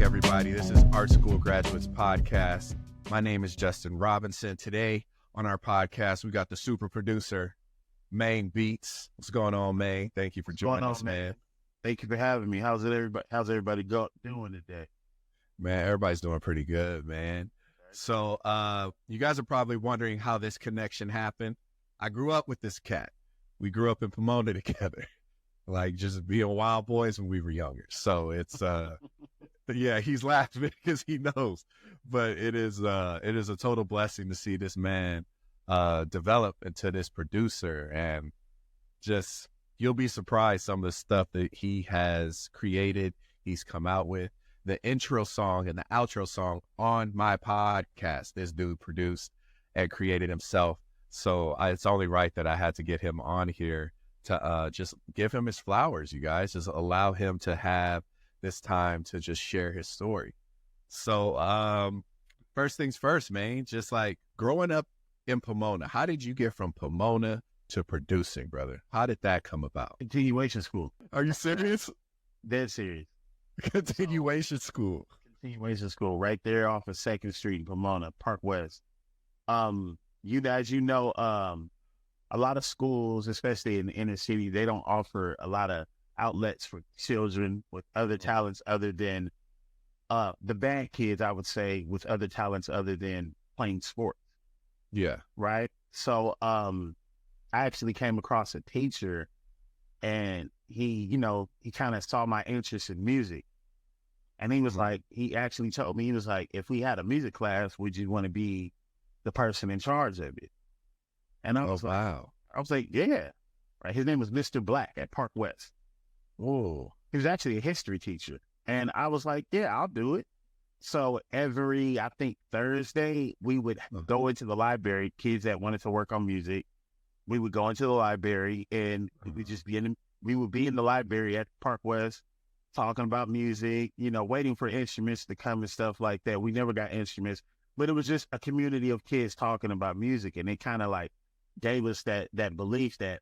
everybody. This is Art School Graduates Podcast. My name is Justin Robinson. Today on our podcast, we got the super producer, Maine Beats. What's going on, Maine? Thank you for joining us, man. Thank you for having me. How's everybody doing today? Man, everybody's doing pretty good, man. So you guys are probably wondering how this connection happened. I grew up with this cat. We grew up in Pomona together, like just being wild boys when we were younger. So it's yeah, he's laughing because he knows, but it is a total blessing to see this man develop into this producer, and just you'll be surprised some of the stuff that he has created, he's come out with. The intro song and the outro song on my podcast, this dude produced and created himself. So it's only right that I had to get him on here to just give him his flowers, you guys. Just allow him to have this time to just share his story. So first things first, man, just like growing up in Pomona, how did you get from Pomona to producing, brother? How did that come about? Continuation school. Are you serious? Dead serious. Continuation school. Continuation school right there off of 2nd Street in Pomona, Park West. As you know, a lot of schools, especially in the inner city, they don't offer a lot of outlets for children with other talents other than the bad kids, I would say, with other talents other than playing sports. Yeah. Right. So I actually came across a teacher, and he kind of saw my interest in music. And he was like, he actually told me, he was like, if we had a music class, would you want to be the person in charge of it? And I was like, yeah. Right. His name was Mr. Black at Park West. Oh, he was actually a history teacher. And I was like, yeah, I'll do it. So every, I think Thursday, we would go into the library, kids that wanted to work on music. We would go into the library, and we would be in the library at Park West talking about music, waiting for instruments to come and stuff like that. We never got instruments, but it was just a community of kids talking about music. And it kind of like gave us that belief that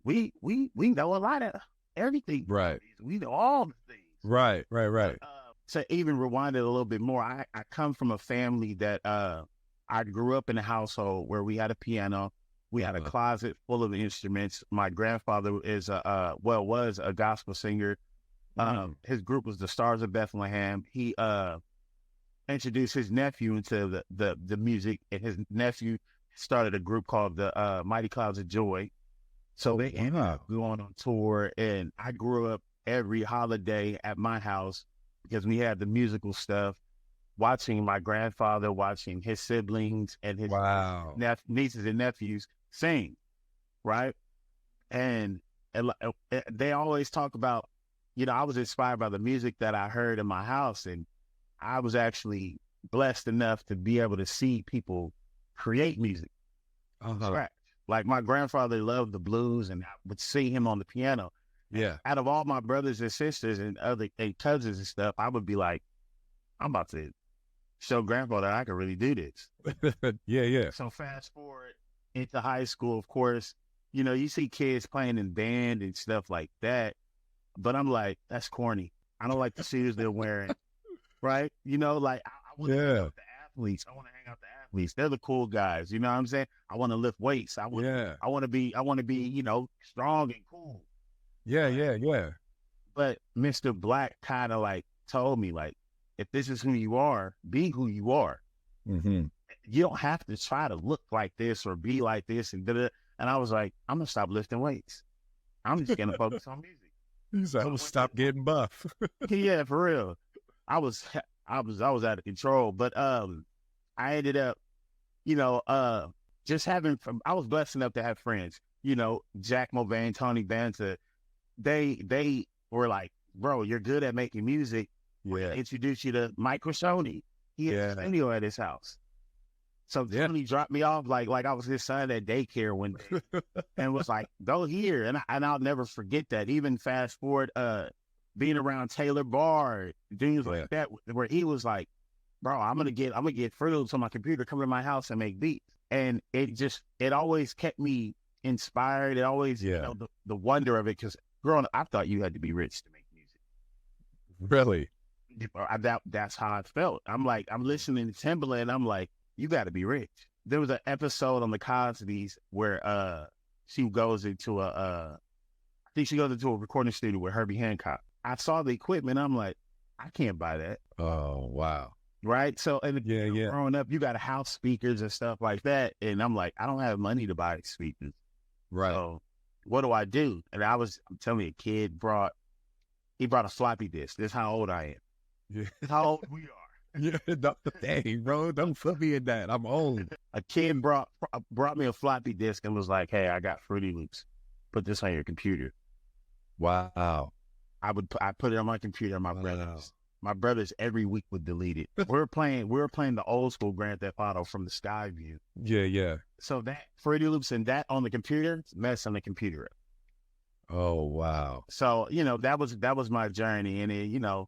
we know a lot of everything. Right. We know all the things. Right. To even rewind it a little bit more, I come from a family that I grew up in a household where we had a piano. We had a closet full of instruments. My grandfather was a gospel singer. His group was the Stars of Bethlehem. He introduced his nephew into the music, and his nephew started a group called the Mighty Clouds of Joy. So they ended up going on tour, and I grew up every holiday at my house because we had the musical stuff, watching my grandfather, watching his siblings and his nieces and nephews sing, right? And they always talk about, I was inspired by the music that I heard in my house, and I was actually blessed enough to be able to see people create music from scratch. Like my grandfather loved the blues, and I would see him on the piano. Yeah. Out of all my brothers and sisters and cousins and stuff, I would be like, I'm about to show grandpa that I can really do this. Yeah. So fast forward into high school, of course, you see kids playing in band and stuff like that. But I'm like, that's corny. I don't like the shoes they're wearing. Right? I want to hang out with the athletes. I want to hang out with the athletes. They're the cool guys. You know what I'm saying? I want to lift weights. I want to be, strong and cool. Yeah. But Mr. Black kind of like told me, like, if this is who you are, be who you are. Mm-hmm. You don't have to try to look like this or be like this and da-da. And I was like, I'm gonna stop lifting weights. I'm just gonna focus on music. He's like, I'm gonna stop getting buff. Yeah, for real. I was out of control, but I ended up, just having. I was blessed enough to have friends. Jack Mulvaney, Tony Banta. They were like, bro, you're good at making music. Yeah. Introduce you to Mike Rashoni. He had a studio at his house. So Tony dropped me off like I was his son at daycare one day, and was like, go here. And I'll never forget that. Even fast forward, being around Taylor Barr, things like that, where he was like, bro, I'm gonna get Fruit Loops on my computer, come to my house and make beats. And it always kept me inspired. It always, the wonder of it, because growing up, I thought you had to be rich to make music. Really? That's how I felt. I'm like, I'm listening to Timberland. I'm like, you got to be rich. There was an episode on the Cosby's where she goes into I think she goes into a recording studio with Herbie Hancock. I saw the equipment. I'm like, I can't buy that. Oh, wow. Right. So, and Yeah. growing up, you got to house speakers and stuff like that. And I'm like, I don't have money to buy speakers. Right. So what do? And I'm telling you, a kid brought a floppy disk. This is how old I am. Yeah. This is how old we are. Yeah, dang, bro, don't put me in that. I'm old. A kid brought me a floppy disk and was like, "Hey, I got Fruity Loops. Put this on your computer." Wow. I put it on my computer. My brothers every week would delete it. we were playing the old school Grand Theft Auto from the sky view. Yeah. So that Fruity Loops and that on the computer, messing the computer up. Oh, wow. So that was my journey, and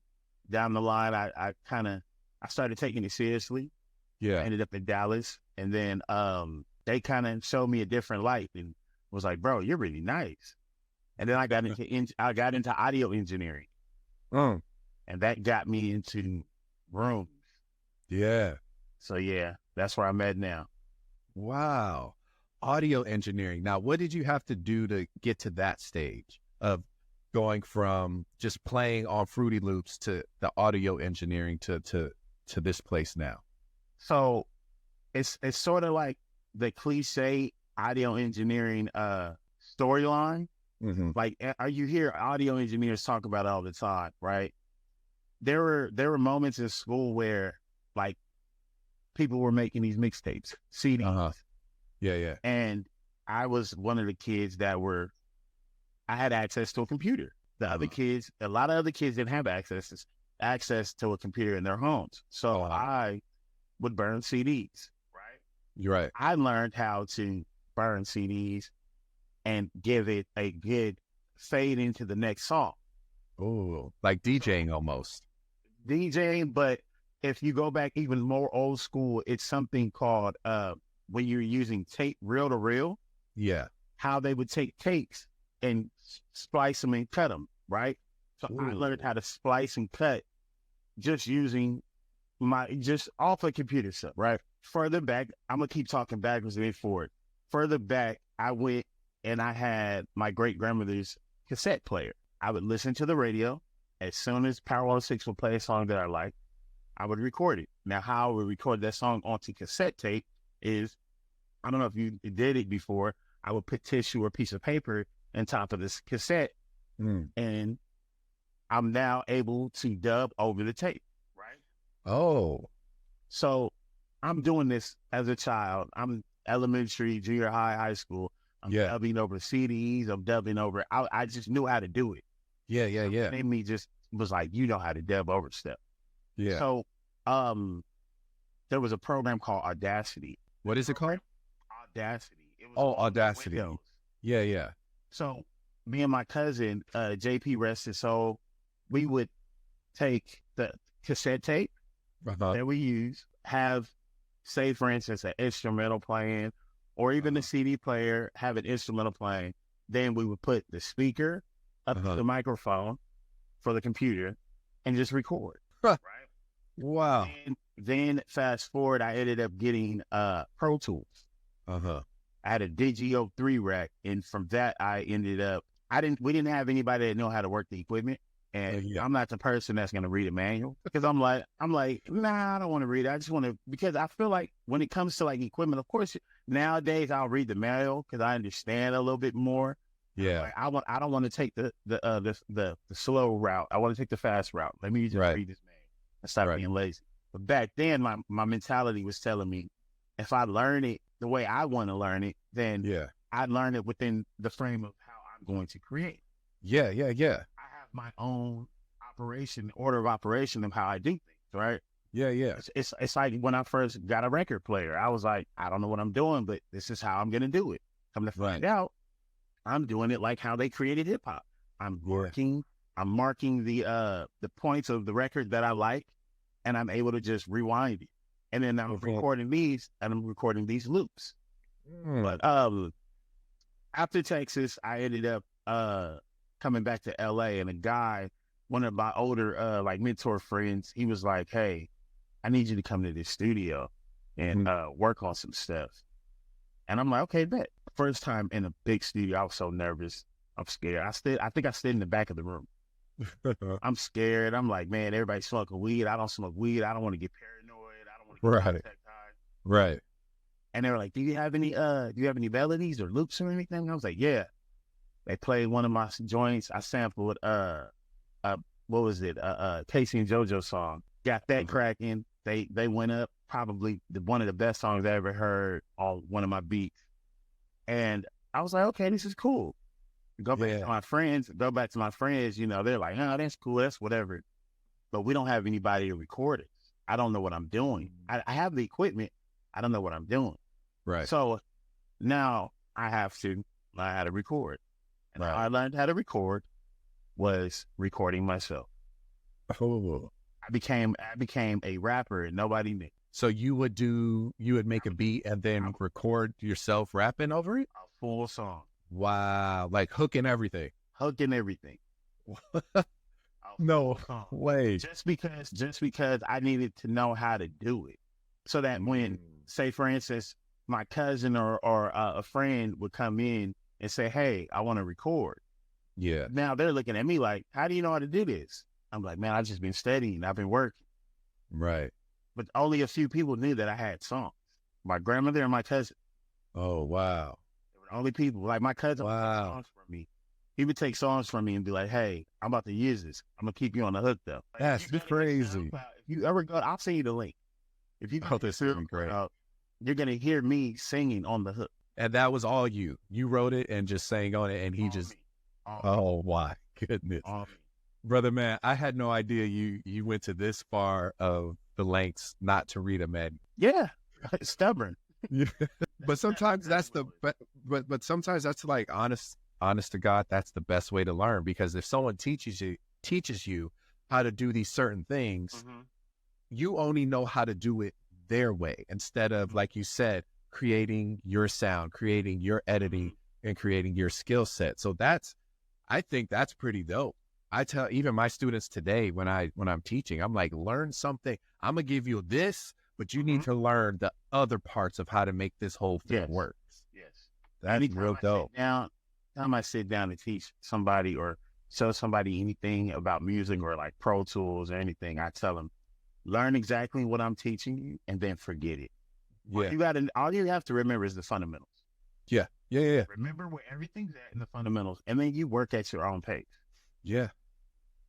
down the line, I started taking it seriously. Yeah. I ended up in Dallas, and then they kind of showed me a different light and was like, "Bro, you're really nice." And then I got into audio engineering, and that got me into rooms. Yeah. So yeah, that's where I'm at now. Wow. Audio engineering. Now, what did you have to do to get to that stage of going from just playing on Fruity Loops to the audio engineering to this place now? So it's sort of like the cliche audio engineering storyline. Mm-hmm. Like you hear audio engineers talk about it all the time, right? There were moments in school where like people were making these mixtapes, CDs. Uh-huh. Yeah. And I was one of the kids I had access to a computer. The other kids, a lot of other kids didn't have access to a computer in their homes. So I would burn CDs, right? You're right. I learned how to burn CDs and give it a good fade into the next song. Oh, like DJing almost. DJing, but if you go back even more old school, it's something called when you're using tape reel to reel. Yeah. How they would take tapes and splice them and cut them, right? So I learned how to splice and cut just using just off a computer stuff, right? Further back, I'm gonna keep talking backwards and forward. Further back, I went and I had my great grandmother's cassette player. I would listen to the radio. As soon as Power 106 would play a song that I liked, I would record it. Now, how I would record that song onto cassette tape is, I don't know if you did it before, I would put tissue or a piece of paper on top of this cassette, and I'm now able to dub over the tape, right? Oh. So I'm doing this as a child. I'm elementary, junior high, high school. I'm dubbing over CDs. I'm dubbing over. I just knew how to do it. Yeah. And me just was like, you know how to dub over stuff. Yeah. So there was a program called Audacity. What is it called? Audacity. It was Audacity. Windows. Yeah. So me and my cousin, JP rest his soul, we would take the cassette tape that we use, have, say, for instance, an instrumental playing, or even the CD player, have an instrumental playing. Then we would put the speaker up to the microphone for the computer and just record. Right? Wow. And then fast forward, I ended up getting Pro Tools. I had a Digio 3 rack, and from that I ended up we didn't have anybody that know how to work the equipment. And I'm not the person that's going to read a manual, because I'm like, nah, I don't want to read it. I just want to, because I feel like when it comes to like equipment, of course, nowadays I'll read the manual because I understand a little bit more. Yeah. Like, I don't want to take the slow route. I want to take the fast route. Let me just read this manual and stop being lazy. But back then, my mentality was telling me, if I learn it the way I want to learn it, then I learn it within the frame of how I'm going to create. Yeah. I have my own order of operation of how I do things, right? Yeah. It's like when I first got a record player, I was like, I don't know what I'm doing, but this is how I'm going to do it. Come to find out, I'm doing it like how they created hip hop. I'm marking the points of the record that I like, and I'm able to just rewind it. And then I'm recording these, and I'm recording these loops. But after Texas, I ended up coming back to LA, and a guy one of my older like mentor friends, he was like, "Hey, I need you to come to this studio and work on some stuff." And I'm like, "Okay, bet." First time in a big studio, I was so nervous. I'm scared. I think I stayed in the back of the room. I'm scared. I'm like, man, everybody's smoking weed. I don't smoke weed. I don't want to get paranoid. I don't want to get Right. high. Right. And they were like, do you have any melodies or loops or anything? And I was like, yeah. They played one of my joints. I sampled what was it? Casey and JoJo song. Got that cracking. They went up, probably one of the best songs I ever heard on one of my beats. And I was like, okay, this is cool. Go back to my friends, you know, they're like, oh, that's cool, that's whatever. But we don't have anybody to record it. I don't know what I'm doing. I have the equipment. I don't know what I'm doing. Right. So now I have to learn how to record. And how I learned how to record was recording myself. Oh. I became a rapper and nobody knew. So you would make a beat and then record yourself rapping over it? A full song. Wow. Like hooking everything. No way. Just because I needed to know how to do it. So that when, say for instance, my cousin or a friend would come in and say, hey, I want to record. Yeah. Now they're looking at me like, how do you know how to do this? I'm like, man, I've just been studying. I've been working. Right. But only a few people knew that I had songs. My grandmother and my cousin. Oh, wow. They were the only people. Like my cousin would take songs from me. He would take songs from me and be like, hey, I'm about to use this. I'm going to keep you on the hook, though. Like, that's crazy. If you ever go, I'll send you the link. If you this is great. You're going to hear me singing on the hook. And that was all you. You wrote it and just sang on it, and he just... Oh, my goodness. Brother, man, I had no idea you went to this far of the lengths not to read a man. Yeah, stubborn. But sometimes that's but sometimes that's like honest to God, that's the best way to learn, because if someone teaches you how to do these certain things, you only know how to do it their way, instead of, like you said, creating your sound, creating your editing, and creating your skill set. So I think that's pretty dope. I tell even my students today when I'm teaching, I'm like, learn something. I'm gonna give you this, but you need to learn the other parts of how to make this whole thing work. Yes, that's real dope. Time I sit down to teach somebody or show somebody anything about music or like Pro Tools or anything, I tell them, learn exactly what I'm teaching you and then forget it. Yeah, all you have to remember is the fundamentals. Yeah. Remember where everything's at in the fundamentals, and then you work at your own pace. Yeah.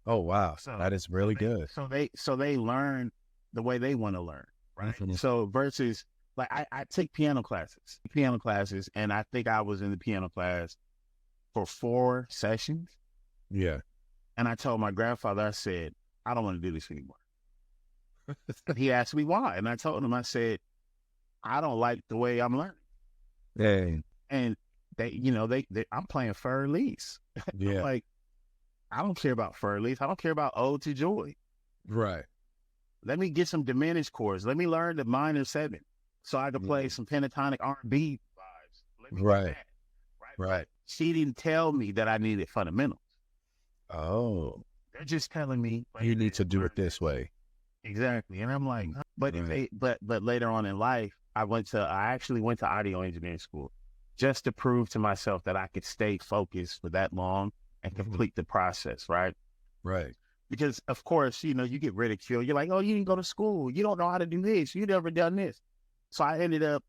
Oh wow, that is really good. So they learn the way they want to learn, right? So versus like I take piano classes, and I think I was in the piano class for 4 sessions. Yeah. And I told my grandfather, I said, I don't want to do this anymore. He asked me why, and I told him, I said, I don't like the way I'm learning. Dang. And I'm playing Fur Elise. Yeah. Like, I don't care about Fur Elise. I don't care about Ode to Joy. Right. Let me get some diminished chords. Let me learn the minor 7 so I can play some pentatonic R&B vibes. Right. Right. She didn't tell me that I needed fundamentals. Oh. They're just telling me you need to do it this way. Exactly. And I'm like, but later on in life, I actually went to audio engineering school just to prove to myself that I could stay focused for that long and complete the process, right? Right. Because of course, you get ridiculed. You're like, oh, you didn't go to school. You don't know how to do this. You never done this. So I ended up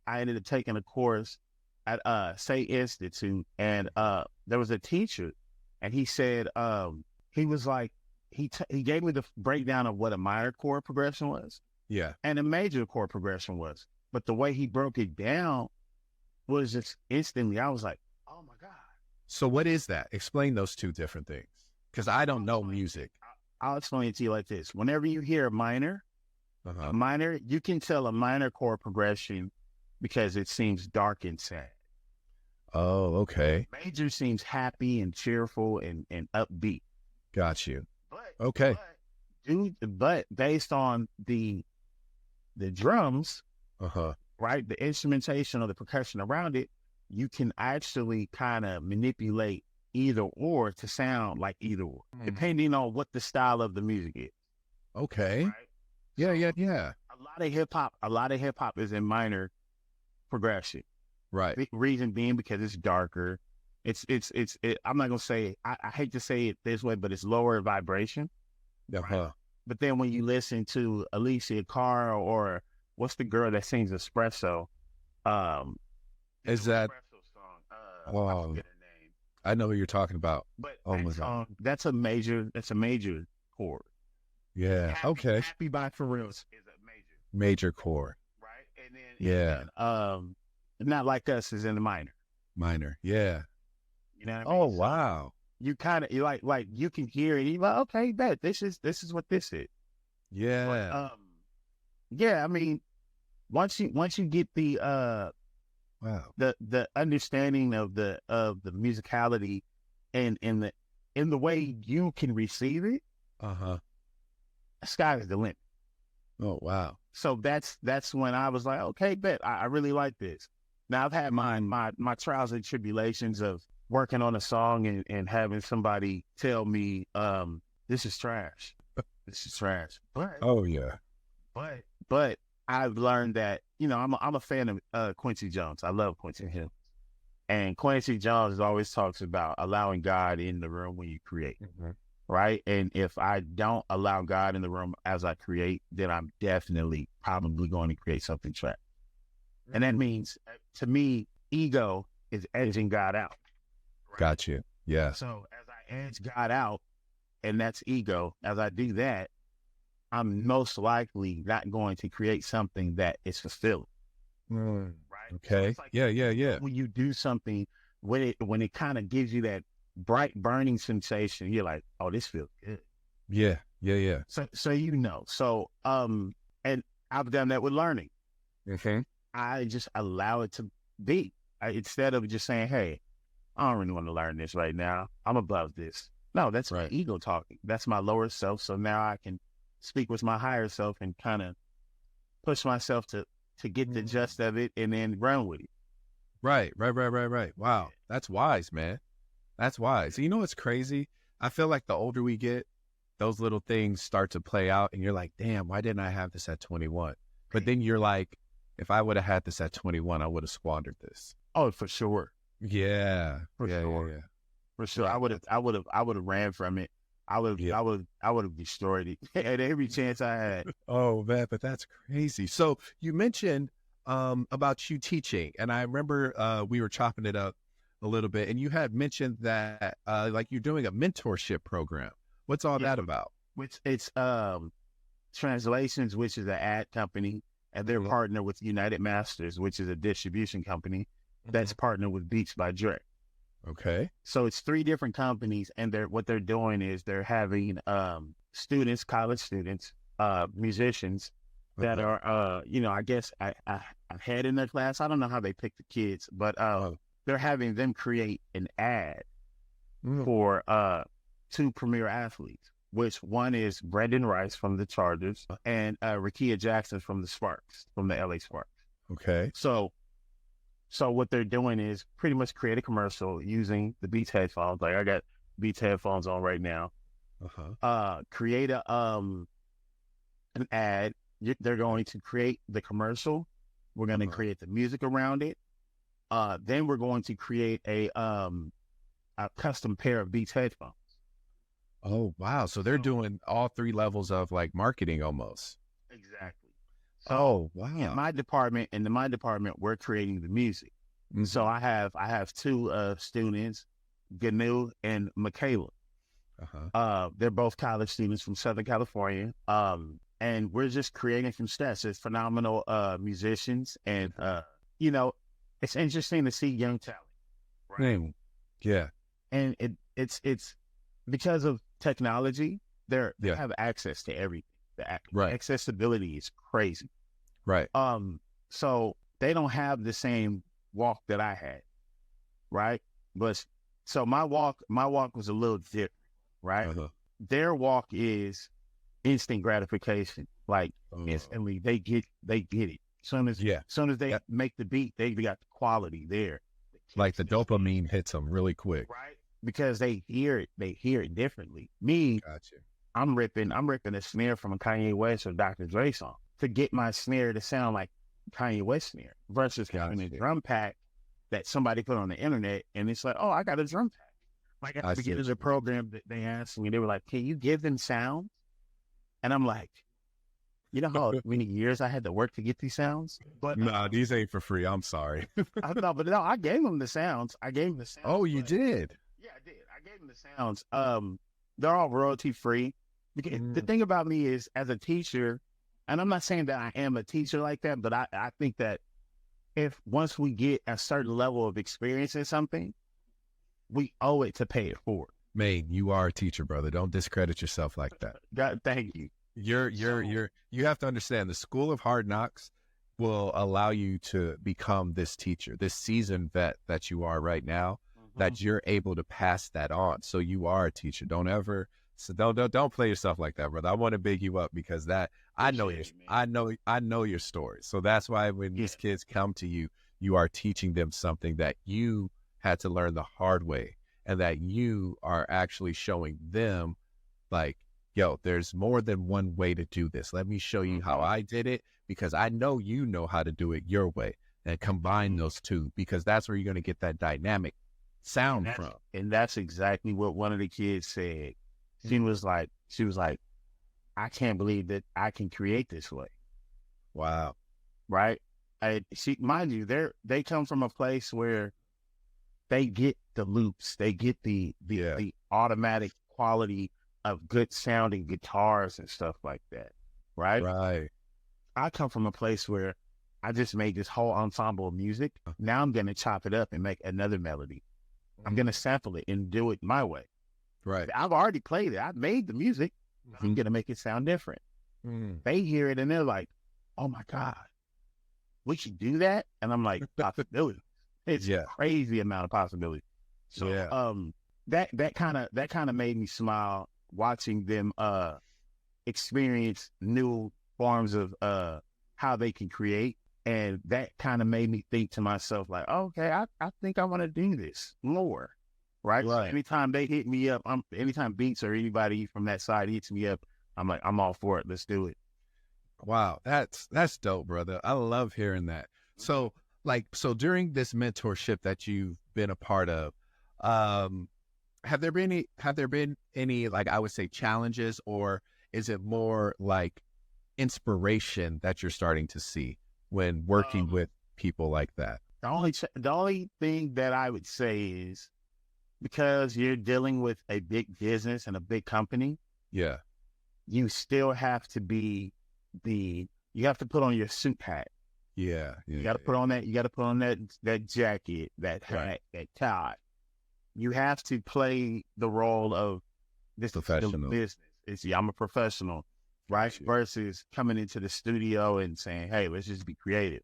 taking a course at Say Institute, and there was a teacher, and he said he was like he gave me the breakdown of what a minor chord progression was, and a major chord progression was. But the way he broke it down was just instantly, I was like, oh my God. So what is that? Explain those two different things, because I don't know music. I'll explain it to you like this. Whenever you hear a minor, you can tell a minor chord progression because it seems dark and sad. Oh, okay. Major seems happy and cheerful and upbeat. Got you. But based on the drums, right, the instrumentation or the percussion around it, you can actually kind of manipulate either or to sound like either or, depending on what the style of the music is. Okay. Right? Yeah, So yeah. a lot of hip hop is in minor progression. Right. The reason being because it's darker. I'm not gonna say I hate to say it this way, but it's lower vibration. Uh-huh. But then when you listen to Alicia Cara or what's the girl that sings Espresso? Is that Espresso song? I oh, forget her name. I know who you're talking about. But Oh my that God. song, that's a major chord. Yeah. Okay. Happy by Pharrell's is a Major chord. right? And then Yeah. Not Like Us is in the minor. Minor. Yeah. You know what I Oh mean? So wow. you kind of you like you can hear it. You're like, okay, bet this is what this is. Yeah. But, yeah. I mean, once you get the Wow. the understanding of the musicality and in the way you can receive it, Uh-huh. the sky is the limit. Oh wow. So that's when I was like, okay, bet I really like this. Now I've had my trials and tribulations of working on a song and having somebody tell me, this is trash. This is trash. But Oh yeah. but I've learned that, I'm a fan of Quincy Jones. I love Quincy Jones. And Quincy Jones always talks about allowing God in the room when you create. Mm-hmm. Right. And if I don't allow God in the room as I create, then I'm definitely probably going to create something trash. And that means, to me, ego is edging God out. Right? Got you. Yes. So as I edge God out, and that's ego, as I do that, I'm most likely not going to create something that is fulfilling. Right. Okay. So Yeah. when you do something, when it kind of gives you that bright burning sensation, you're like, oh, this feels good. Yeah. So So and I've done that with learning. Okay. I just allow it to be. Instead of just saying, hey, I don't really want to learn this right now. I'm above this. No, that's my ego talking. That's my lower self. So now I can speak with my higher self and kind of push myself to get the gist of it and then run with it. Right. Wow. That's wise, man. That's wise. You know what's crazy? I feel like the older we get, those little things start to play out and you're like, damn, why didn't I have this at 21? But then you're like, if I would have had this at 21, I would have squandered this. Oh, for sure. Yeah. For sure. I would have ran from it. I would have destroyed it at every chance I had. Oh man, but that's crazy. So you mentioned about you teaching, and I remember we were chopping it up a little bit, and you had mentioned that like you're doing a mentorship program. What's all that about? Which it's Translations, which is an ad company, and they're partnered with United Masters, which is a distribution company that's partnered with Beats by Dre. Okay. So it's 3 different companies, and what they're doing is they're having students, college students, musicians that are I guess ahead in their class. I don't know how they pick the kids, but they're having them create an ad for 2 premier athletes, which one is Brendan Rice from the Chargers and Rakia Jackson from the Sparks, from the LA Sparks. Okay. So what they're doing is pretty much create a commercial using the Beats headphones. Like I got Beats headphones on right now. Create an ad. They're going to create the commercial. We're going to create the music around it. Then we're going to create a custom pair of Beats headphones. Oh wow! So they're doing all 3 levels of like marketing almost. Exactly. So, wow. In my department, we're creating the music. So I have 2 students, Ganu and Michaela. They're both college students from Southern California. And we're just creating from scratch. It's phenomenal musicians, and it's interesting to see young talent. Right? Yeah. And it's because of technology, they have access to everything. The accessibility is crazy. Right. So they don't have the same walk that I had. Right. But so my walk was a little different. Right. Their walk is instant gratification. Like instantly they get it. Soon as they make the beat, they got the quality there. Like the dopamine hits them really quick. Right. because they hear it differently. Me, Gotcha. I'm ripping a snare from a Kanye West or Dr. Dre song to get my snare to sound like Kanye West snare versus having a drum pack that somebody put on the internet, and it's like, oh, I got a drum pack. Like at the beginning of the program, that they asked me, they were like, "Can you give them sounds?" And I'm like, you know how many years I had to work to get these sounds? But nah, these ain't for free. I'm sorry. I gave them the sounds. Oh, you did? Yeah, I did. I gave them the sounds. They're all royalty free. Because the thing about me is, as a teacher, and I'm not saying that I am a teacher like that, but I think that if once we get a certain level of experience in something, we owe it to pay it forward. Maine, you are a teacher, brother. Don't discredit yourself like that. God, thank you. You have to understand the School of Hard Knocks will allow you to become this teacher, this seasoned vet that you are right now, that you're able to pass that on. So you are a teacher. Don't play yourself like that, brother. I want to big you up because I know your story. So that's why when these kids come to you, you are teaching them something that you had to learn the hard way, and that you are actually showing them like, yo, there's more than one way to do this. Let me show you how I did it, because I know you know how to do it your way, and combine those two, because that's where you're going to get that dynamic sound from. And that's exactly what one of the kids said. She was like, I can't believe that I can create this way. Wow. Right. Mind you, they come from a place where they get the loops, they get the automatic quality of good sounding guitars and stuff like that. Right. Right. I come from a place where I just made this whole ensemble of music. Now I'm going to chop it up and make another melody. I'm going to sample it and do it my way. Right. I've already played it. I've made the music. I'm going to make it sound different. They hear it and they're like, oh my God, we should do that. And I'm like, possibility. It's a crazy amount of possibility. So that kind of made me smile watching them experience new forms of how they can create. And that kind of made me think to myself, like, okay, I think I want to do this more. Right. So anytime they hit me up, anytime Beats or anybody from that side hits me up, I'm like, I'm all for it. Let's do it. Wow. That's dope, brother. I love hearing that. So during this mentorship that you've been a part of, have there been any, like, I would say, challenges, or is it more like inspiration that you're starting to see when working with people like that? The only thing that I would say is, because you're dealing with a big business and a big company, you still have to you have to put on your suit hat. You got to put on that. You got to put on that jacket, that hat, that tie. You have to play the role of this professional business. I'm a professional, right? Versus coming into the studio and saying, "Hey, let's just be creative."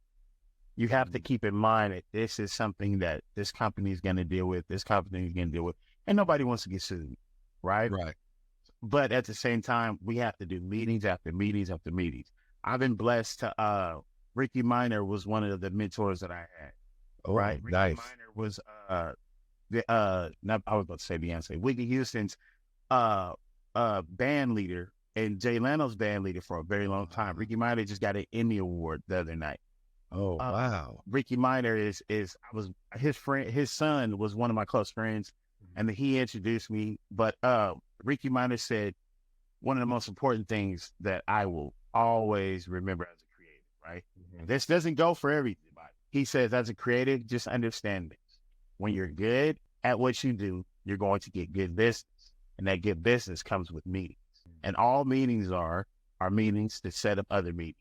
You have to keep in mind that this is something that this company is going to deal with. This company is going to deal with, and nobody wants to get sued, right? Right. But at the same time, we have to do meetings after meetings after meetings. I've been blessed to. Ricky Minor was one of the mentors that I had. Oh, right. Nice. Ricky Minor was I was about to say Beyonce, Whitney Houston's band leader and Jay Leno's band leader for a very long time. Ricky Minor just got an Emmy Award the other night. Oh, wow. Ricky Minor is his son was one of my close friends, and he introduced me. But Ricky Minor said one of the most important things that I will always remember as a creative, right? This doesn't go for everybody. He says, as a creative, just understand this. When you're good at what you do, you're going to get good business. And that good business comes with meetings. And all meetings are meetings to set up other meetings.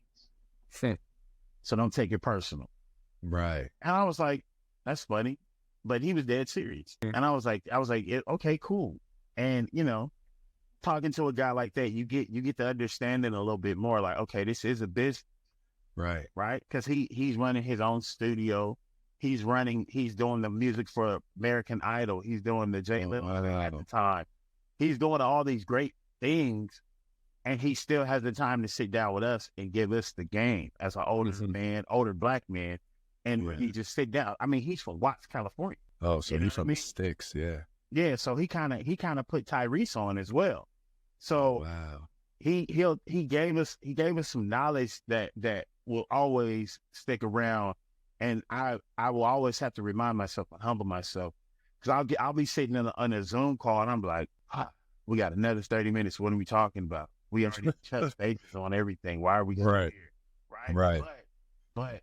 So don't take it personal. Right. And I was like, that's funny. But he was dead serious. And I was like, okay, cool. And, talking to a guy like that, you get to understand it a little bit more. Like, okay, this is a business. Right. Right. Because he's running his own studio. He's doing the music for American Idol. He's doing the Jay Leno at the time. He's doing all these great things. And he still has the time to sit down with us and give us the game as an older black man. And he just sit down. I mean, he's from Watts, California. Oh, so he's from the sticks. Yeah. Yeah, so he kind of put Tyrese on as well. So Wow. he gave us some knowledge that will always stick around, and I will always have to remind myself and humble myself, because I'll be sitting on a Zoom call and I'm like, we got another 30 minutes. What are we talking about? We already touched bases on everything. Why are we still Right. here? Right. Right. But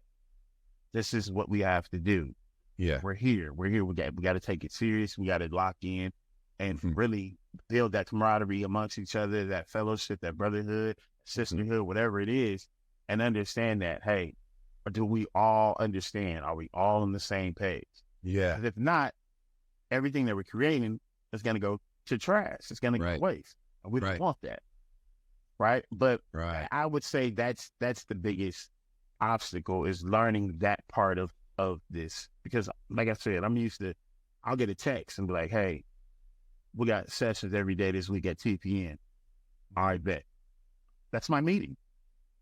this is what we have to do. Yeah. We're here. We got to take it serious. We got to lock in and really build that camaraderie amongst each other, that fellowship, that brotherhood, sisterhood, whatever it is, and understand that, hey, do we all understand? Are we all on the same page? Yeah. 'Cause if not, everything that we're creating is going to go to trash. It's going to go to waste. And we don't want that. Right. But I would say that's the biggest obstacle, is learning that part of this, because like I said, I'll get a text and be like, hey, we got sessions every day this week at TPN. All right, bet. That's my meeting.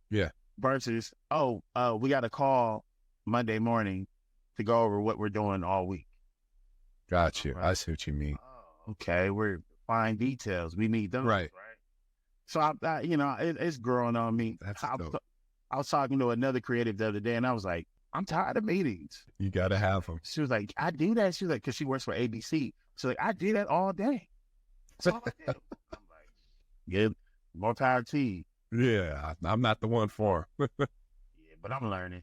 Yeah. Versus, we got a call Monday morning to go over what we're doing all week. Got you. Right. I see what you mean. Okay, we're fine details. We need those. Right. So it's growing on me. I was talking to another creative the other day, and I was like, I'm tired of meetings. You got to have them. She was like, I do that. She was like, because she works for ABC. She's like, I do that all day. That's all I do. I'm like, yeah, more power to you. Yeah, I'm not the one for him. Yeah, but I'm learning.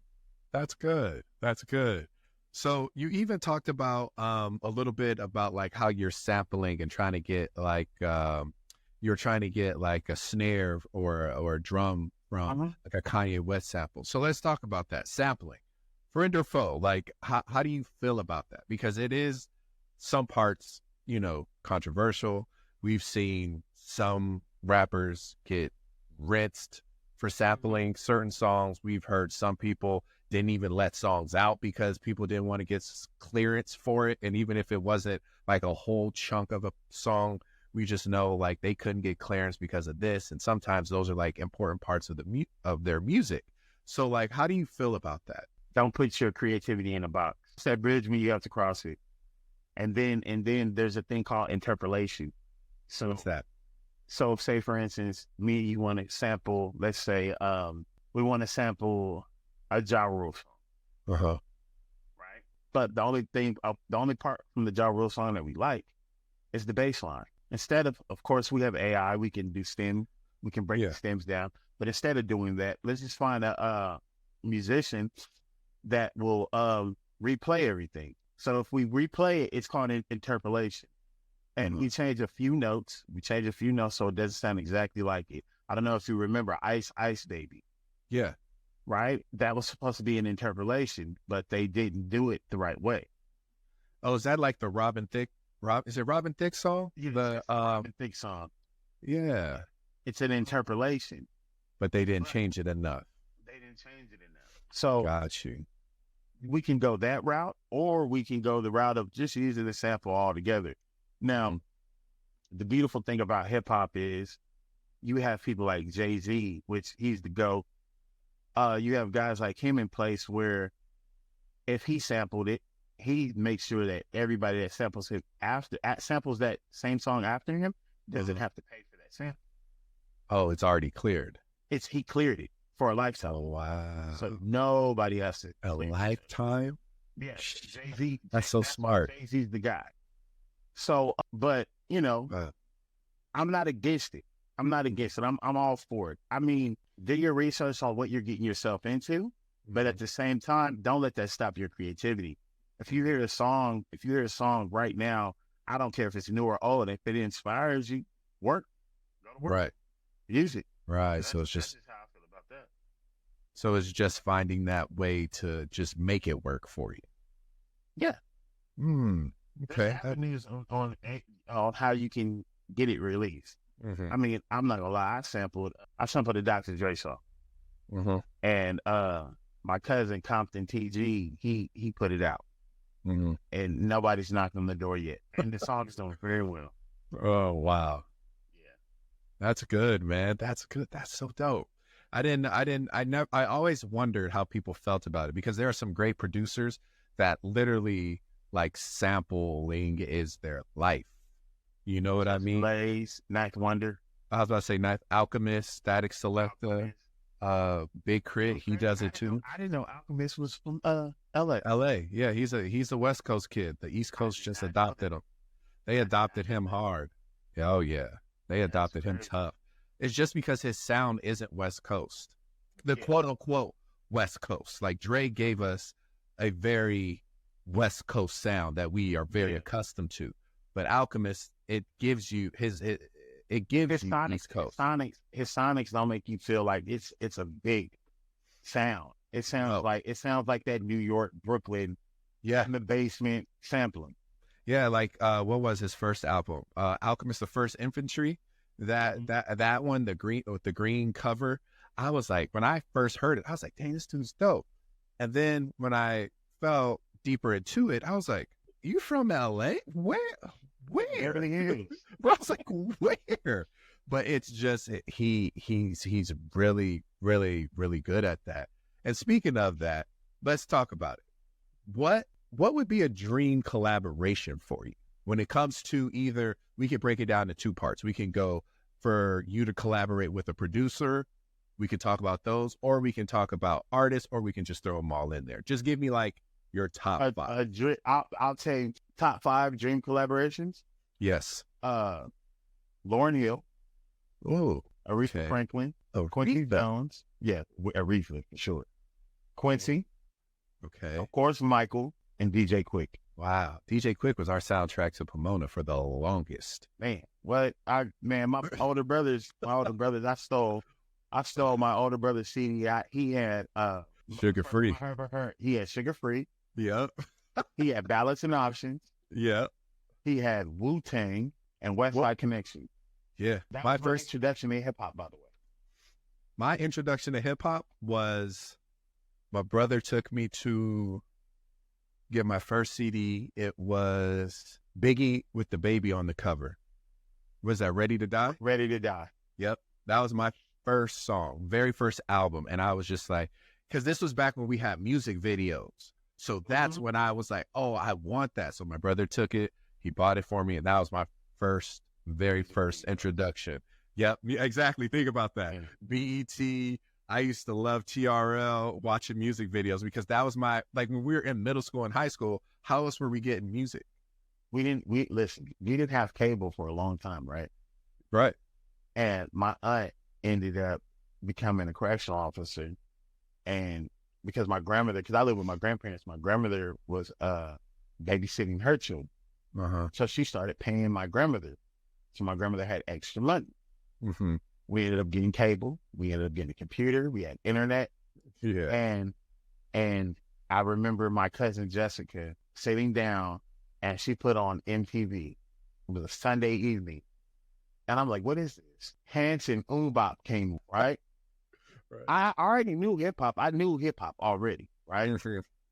That's good. That's good. So you even talked about a little bit about like how you're sampling and trying to get like you're trying to get like a snare or a drum from like a Kanye West sample. So let's talk about that sampling. Friend or foe, like how do you feel about that? Because it is some parts, controversial. We've seen some rappers get rinsed for sampling certain songs. We've heard some people didn't even let songs out because people didn't want to get clearance for it. And even if it wasn't like a whole chunk of a song, we just know like they couldn't get clearance because of this. And sometimes those are like important parts of of their music. So like, how do you feel about that? Don't put your creativity in a box. It's that bridge when you have to cross it. And then there's a thing called interpolation. So what's that? So say for instance, you want to sample, let's say, we want to sample a Ja Rule song. Right. But the only part from the Ja Rule song that we like is the bass line. Instead of course, we have AI, we can do stem, we can break the stems down. But instead of doing that, let's just find a musician that will replay everything. So if we replay it, it's called an interpolation. And we change a few notes. So it doesn't sound exactly like it. I don't know if you remember Ice Ice Baby. Yeah. Right? That was supposed to be an interpolation, but they didn't do it the right way. Oh, is that like the Robin Thicke? Is it Robin Thicke song? Yeah, the Robin Thicke song. Yeah. It's an interpolation. But they didn't change it enough. So got you. We can go that route, or we can go the route of just using the sample altogether. Now, the beautiful thing about hip hop is you have people like Jay-Z, which he's the GOAT. You have guys like him in place where if he sampled it, he makes sure that everybody that samples him samples that same song after him doesn't have to pay for that sample. Oh, it's already cleared. He cleared it for a lifetime. Oh, wow. So nobody has to. A lifetime? Yeah. Jay-Z. That's so smart. Jay-Z's the guy. So, but, I'm not against it. I'm all for it. I mean, do your research on what you're getting yourself into, but at the same time, don't let that stop your creativity. If you hear a song right now, I don't care if it's new or old, if it inspires you, go to work. Right. Use it. Right. So it's just how I feel about that. So it's just finding that way to just make it work for you. Yeah. Okay. Avenues on how you can get it released. I mean, I'm not gonna lie. I sampled a Dr. Dre song, and my cousin Compton TG, he put it out, and nobody's knocked on the door yet, and the song is doing very well. Oh wow. Yeah, that's good, man. That's good. That's so dope. I always wondered how people felt about it, because there are some great producers that literally like sampling is their life. You know what I mean? Blaze, Ninth Wonder. I was about to say Ninth Alchemist, Static Selecta, Big Crit. He does it too. I didn't know Alchemist was from L.A. L.A. Yeah, he's a West Coast kid. The East Coast just adopted him. They adopted him hard. Oh yeah, they adopted him tough. It's just because his sound isn't West Coast, the quote unquote West Coast. Like Dre gave us a very West Coast sound that we are very accustomed to, but Alchemist, it gives you it gives you East Coast. His sonics don't make you feel like it's a big sound. It sounds like that New York, Brooklyn, in the basement sampling. Yeah, like what was his first album? Alchemist, the First Infantry. That one, the green with the green cover. I was like, when I first heard it, I was like, dang, this dude's dope. And then when I fell deeper into it, I was like, you from LA? Where? Everything is. Bro, I was like, where? But it's just he's really, really, really good at that. And speaking of that, let's talk about it. What would be a dream collaboration for you when it comes to either, we could break it down to two parts. We can go for you to collaborate with a producer. We can talk about those, or we can talk about artists, or we can just throw them all in there. Just give me like your top five. I'll say top 5 dream collaborations. Yes. Lauryn Hill. Oh, Aretha Franklin. Quincy Jones. Yeah, Aretha for sure. Quincy. Okay. Of course, Michael and DJ Quick. Wow. DJ Quick was our soundtrack to Pomona for the longest. Man, my older brothers, I stole my older brother's CD. He had Sugar Free. He had Sugar Free. Yep. He had Balance and Options. Yep. He had Wu-Tang and West Side Connection. Yeah. That was my first introduction to hip hop, by the way. My introduction to hip hop was my brother took me to get my first CD. It was Biggie with the baby on the cover. Was that Ready to Die? Ready to Die. Yep. That was my first song, very first album. And I was just like, because this was back when we had music videos. So that's when I was like, oh, I want that. So my brother took it. He bought it for me. And that was my very first introduction. Yep, exactly. Think about that. BET. I used to love TRL, watching music videos, because that was my, like when we were in middle school and high school, how else were we getting music? We didn't have cable for a long time, right? Right. And my aunt ended up becoming a correctional officer. And because I live with my grandparents, my grandmother was babysitting her children. So she started paying my grandmother. So my grandmother had extra money. Mm-hmm. We ended up getting cable. We ended up getting a computer. We had internet. Yeah. And I remember my cousin Jessica sitting down, and she put on MTV. It was a Sunday evening. And I'm like, what is this? Hanson Umbop came, right? I already knew hip hop. I knew hip hop already, right?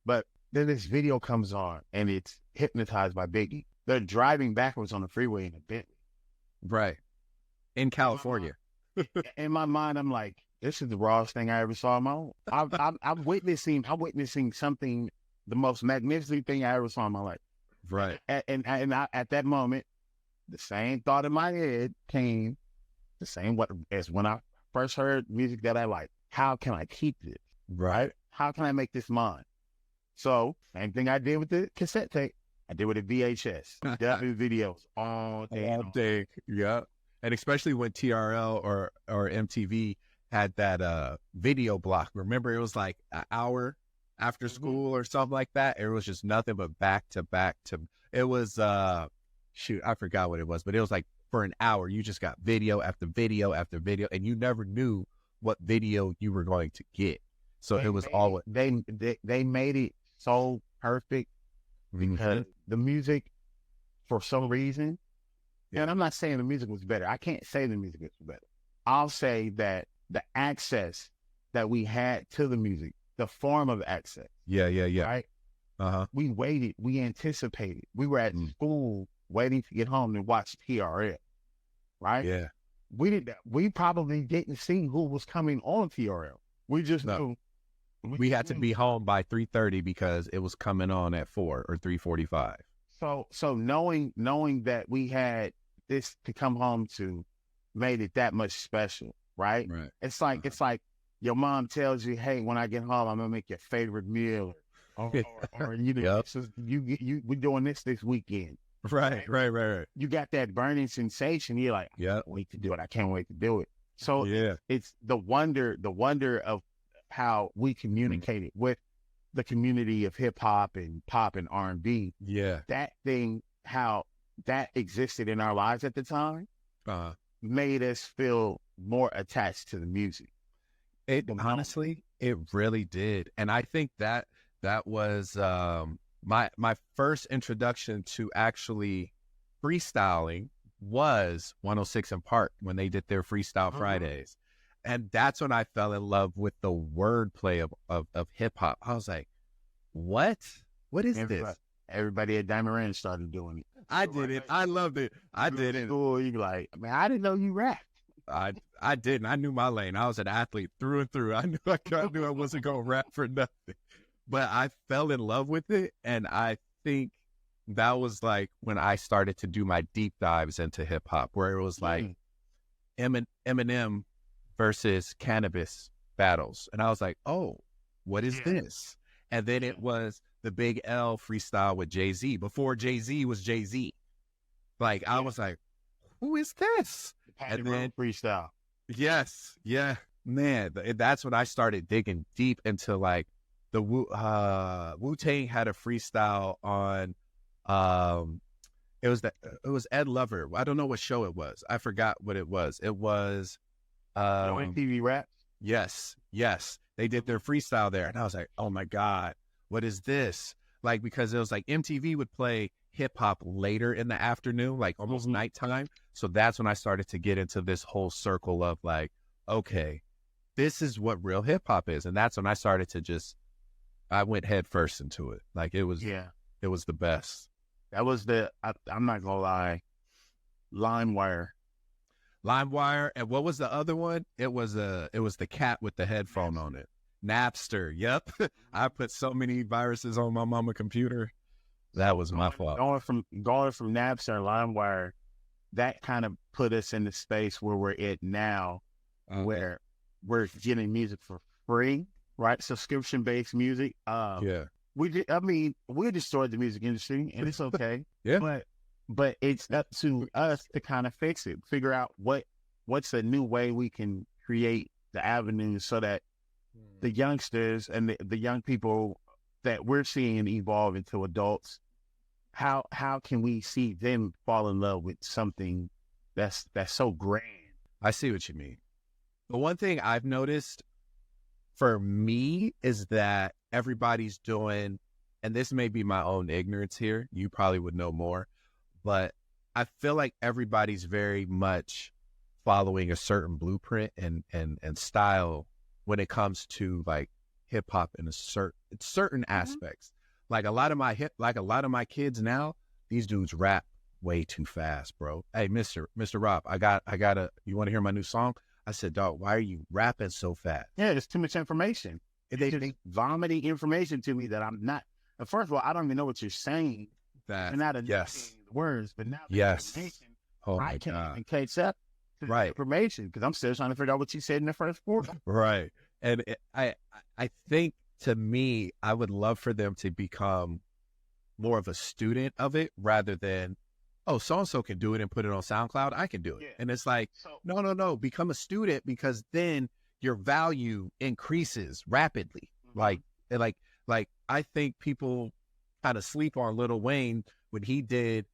But then this video comes on, and it's Hypnotized by Biggie. They're driving backwards on the freeway in a Bentley. Right. In California. In my mind, I'm like, this is the rawest thing I ever saw in my own. I'm witnessing something, the most magnificent thing I ever saw in my life. Right. And at that moment, the same thought in my head came, as when I first heard music that I like. How can I keep this? Right. How can I make this mine? So, same thing I did with the cassette tape. I did with the VHS. W videos all day. Yeah. And especially when TRL or MTV had that video block. Remember, it was like an hour after school or something like that. It was just nothing but back to back to. It was I forgot what it was, but it was like for an hour you just got video after video after video, and you never knew what video you were going to get. So it was always they made it so perfect because the music, for some reason. Yeah. And I'm not saying the music was better. I can't say the music was better. I'll say that the access that we had to the music, the form of access. Yeah. Right? We waited. We anticipated. We were at school waiting to get home and watch TRL. Right? Yeah. We probably didn't see who was coming on TRL. We just knew we had to be home by 3:30 because it was coming on at 4 or 3:45. So knowing that we had this to come home to made it that much special, right? Right. It's like your mom tells you, "Hey, when I get home, I'm gonna make your favorite meal," or you know, Yep. so we're doing this weekend. Right. You got that burning sensation. You're like, I Yep. can't wait to do it. I can't wait to do it. So Yeah. it's the wonder of how we communicated with the community of hip hop and pop and R&B. Yeah. That thing, how that existed in our lives at the time, made us feel more attached to the music. It honestly, it really did. And I think that was my first introduction to actually freestyling was 106 in Park when they did their Freestyle Fridays. And that's when I fell in love with the wordplay of hip hop. I was like, what is this? Everybody at Diamond Ranch started doing it. I did it. I loved it. I did it. School, you be like, man, I didn't know you rapped. I didn't. I knew my lane. I was an athlete through and through. I knew I wasn't going to rap for nothing. But I fell in love with it. And I think that was like when I started to do my deep dives into hip hop, where it was like Eminem versus Cannabis battles. And I was like, oh, what is this? And then it was the Big L freestyle with Jay-Z before Jay-Z was Jay-Z. Like, I was like, who is this? And then freestyle. Yes. Yeah, man. That's when I started digging deep into like the Wu-Tang had a freestyle on, it was Ed Lover. I don't know what show it was. I forgot what it was. It was, MTV Raps. Yes. They did their freestyle there. And I was like, oh my God, what is this? Like, because it was like MTV would play hip hop later in the afternoon, like almost nighttime. So that's when I started to get into this whole circle of like, okay, this is what real hip hop is. And that's when I started to I went head first into it. Like it was the best. That was I'm not gonna lie, LimeWire. And what was the other one? It was the cat with the headphone on it. Napster. Yep. I put so many viruses on my mama computer. That was my fault. Going from Napster and LimeWire, that kind of put us in the space where we're at now, where we're getting music for free, right? Subscription-based music. We destroyed the music industry, and it's okay. But it's up to us to kind of fix it, figure out what's a new way we can create the avenues so that the youngsters and the young people that we're seeing evolve into adults, how can we see them fall in love with something that's so grand? I see what you mean. The one thing I've noticed for me is that everybody's doing, and this may be my own ignorance here, you probably would know more, but I feel like everybody's very much following a certain blueprint and style when it comes to like hip hop in certain aspects. Like a lot of my kids now, these dudes rap way too fast, bro. Hey, Mr. Rob, you want to hear my new song? I said, dog, why are you rapping so fast? Yeah, there's too much information. They vomiting information to me that I'm not. First of all, I don't even know what you're saying. That not the words, but now I can't even catch up to the information because I'm still trying to figure out what you said in the first quarter. Right. And I think, to me, I would love for them to become more of a student of it rather than, oh, so-and-so can do it and put it on SoundCloud, I can do it. Yeah. And it's like, no, become a student, because then your value increases rapidly. Like I think people kind of sleep on Lil Wayne when he did,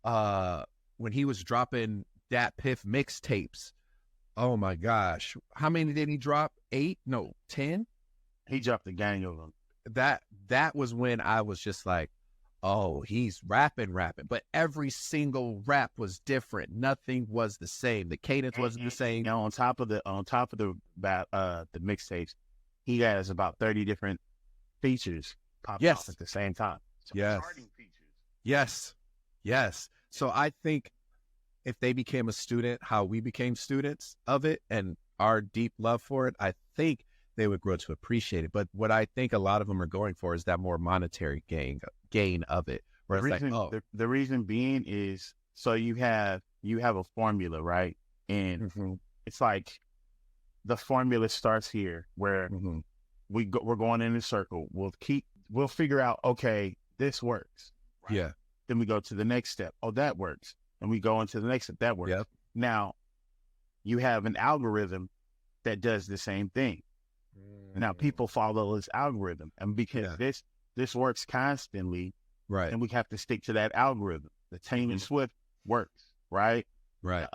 when he was dropping Dat Piff mixtapes. Oh my gosh. How many did he drop? 8? No, 10? He dropped a gang of them. That was when I was just like, oh, he's rapping. But every single rap was different. Nothing was the same. The cadence wasn't the same. You know, on top of the mixtapes, he has about 30 different features popping off at the same time. So Yes. So I think if they became a student, how we became students of it, and our deep love for it, I think they would grow to appreciate it. But what I think a lot of them are going for is that more monetary gain of it. Where The it's reason, like, oh, the reason being is, so you have a formula, right? And it's like the formula starts here where we're going in a circle. We'll figure out, okay, this works. Right? yeah, Then we go to the next step. Oh, that works. And we go into the next step. That works. yep, Now you have an algorithm that does the same thing. Now people follow this algorithm, and because this works constantly, right, and we have to stick to that algorithm. The Taylor Swift works, right? right,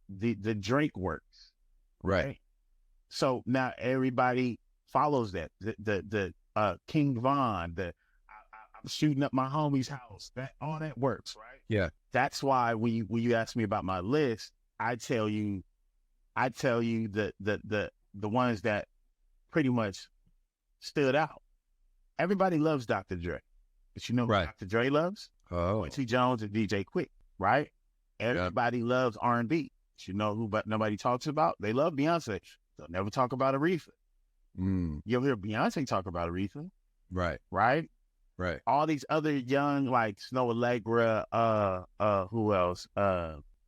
The Drake works, right, So now everybody follows that. The King Von, I'm shooting up my homie's house. All that works, right? yeah, That's why when you ask me about my list, I tell you the ones that pretty much stood out. Everybody loves Dr. Dre, but you know who right. Dr. Dre loves? Oh, Quincy Jones and DJ Quick, right? Everybody loves R&B. But you know who but nobody talks about? They love Beyonce. They'll never talk about Aretha. You'll hear Beyonce talk about Aretha, right, right? right, All these other young, like Snow Allegra, who else?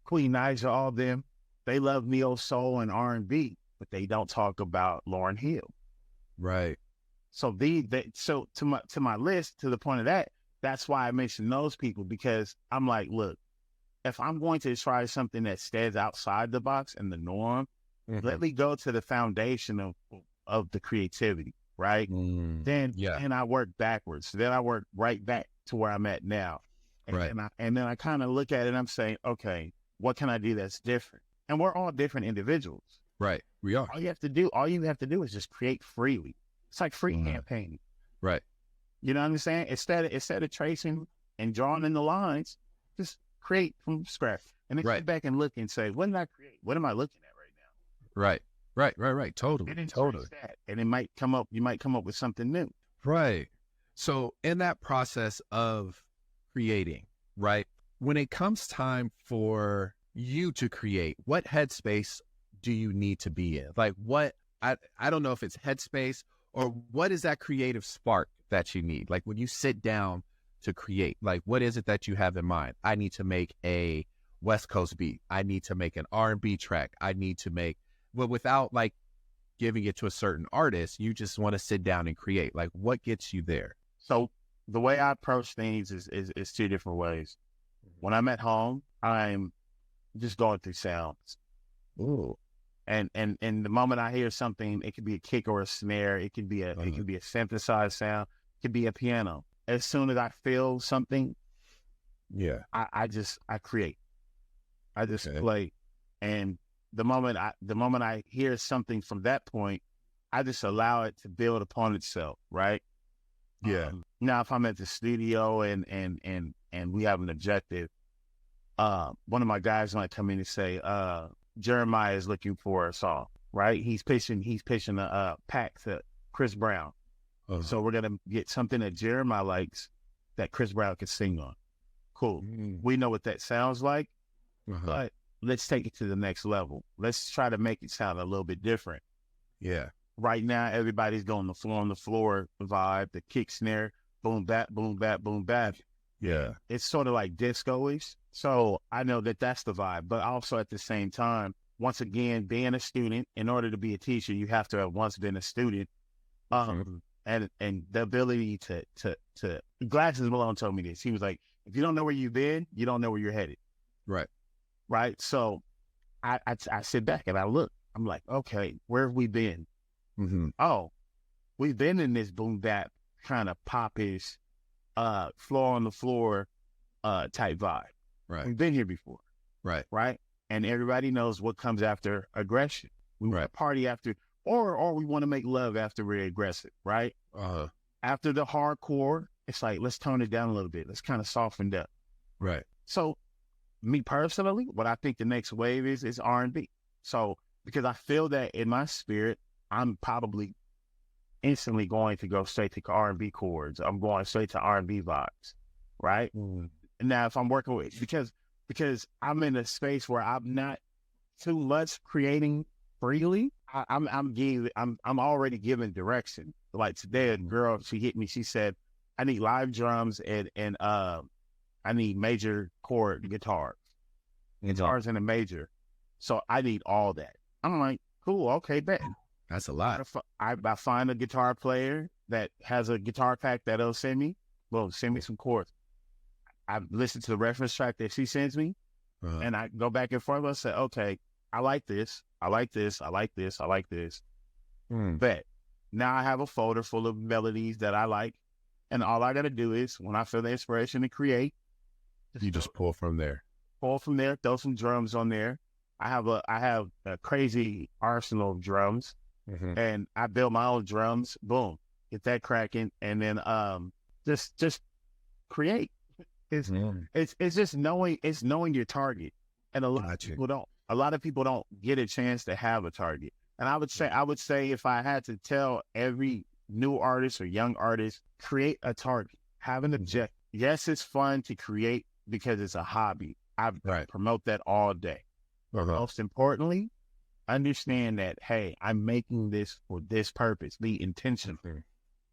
Queen Naija, all of them, they love neo soul and R&B, but they don't talk about Lauryn Hill. right. So so to my list, to the point of that, that's why I mentioned those people, because I'm like, look, if I'm going to try something that stands outside the box and the norm, let me go to the foundation of the creativity, right? Then I work backwards. Then I work right back to where I'm at now. And, Right. and then I kind of look at it and I'm saying, okay, what can I do that's different? And we're all different individuals. Right. We are. All you have to do is just create freely. It's like freehand painting. Right. You know what I'm saying? Instead of tracing and drawing in the lines, just create from scratch. And then sit back and look and say, what did I create? What am I looking at right now? Right. Right. Totally. And then Totally. that, and you might come up with something new. Right. So in that process of creating, right, when it comes time for you to create, what headspace do you need to be in? Like I don't know if it's headspace or what is that creative spark that you need? Like when you sit down to create, like what is it that you have in mind? I need to make a West Coast beat. I need to make an R&B track. I need to make, well, without like giving it to a certain artist, you just want to sit down and create. Like what gets you there? So the way I approach things is two different ways. When I'm at home, I'm just going through sounds. Ooh. And the moment I hear something, it could be a kick or a snare, it could be a synthesized sound, it could be a piano. As soon as I feel something, I create. I just play. And the moment I hear something from that point, I just allow it to build upon itself, right? Yeah. Now if I'm at the studio and we have an objective, one of my guys might come in and say, Jeremiah is looking for a song, right? He's pitching a pack to Chris Brown. So we're going to get something that Jeremiah likes that Chris Brown can sing on. Cool. We know what that sounds like, but let's take it to the next level. Let's try to make it sound a little bit different. Yeah. Right now, everybody's going on the floor vibe, the kick snare, boom, bap, boom, bap, boom, bap. Yeah. It's sort of like disco-ish. So I know that that's the vibe, but also at the same time, once again, being a student, in order to be a teacher, you have to have once been a student. And the ability to Glasses Malone told me this. He was like, if you don't know where you've been, you don't know where you're headed. Right. Right. So I sit back and I look. I'm like, okay, where have we been? Oh, we've been in this boom bap kind of popish, floor on the floor type vibe. Right. We've been here before. Right. Right. And everybody knows what comes after aggression. We want to party after, or we want to make love after we're aggressive. Right. After the hardcore, it's like, let's tone it down a little bit. Let's kind of soften up. Right. So me personally, what I think the next wave is R&B. So because I feel that in my spirit, I'm probably instantly going to go straight to R&B chords. I'm going straight to R&B vibes, right? Now, if I'm working with, because I'm in a space where I'm not too much creating freely, I'm already giving direction. Like today, a girl, she hit me. She said, "I need live drums and I need major chord guitars in a major. So I need all that." I'm like, cool, okay, bet. That's a lot. I find a guitar player that has a guitar pack that'll send me some chords. I listen to the reference track that she sends me, and I go back and forth and say, okay, I like this, I like this, I like this, I like this. Bet. Now I have a folder full of melodies that I like, and all I got to do is, when I feel the inspiration to create, you just pull from there. Throw some drums on there. I have a crazy arsenal of drums, and I build my own drums. Boom, get that cracking, and then just create. It's just knowing your target, and a lot of people don't get a chance to have a target. And I would say if I had to tell every new artist or young artist, create a target, have an objective. Yes, it's fun to create because it's a hobby. I promote that all day. Most importantly, understand that, hey, I'm making this for this purpose. Be intentional,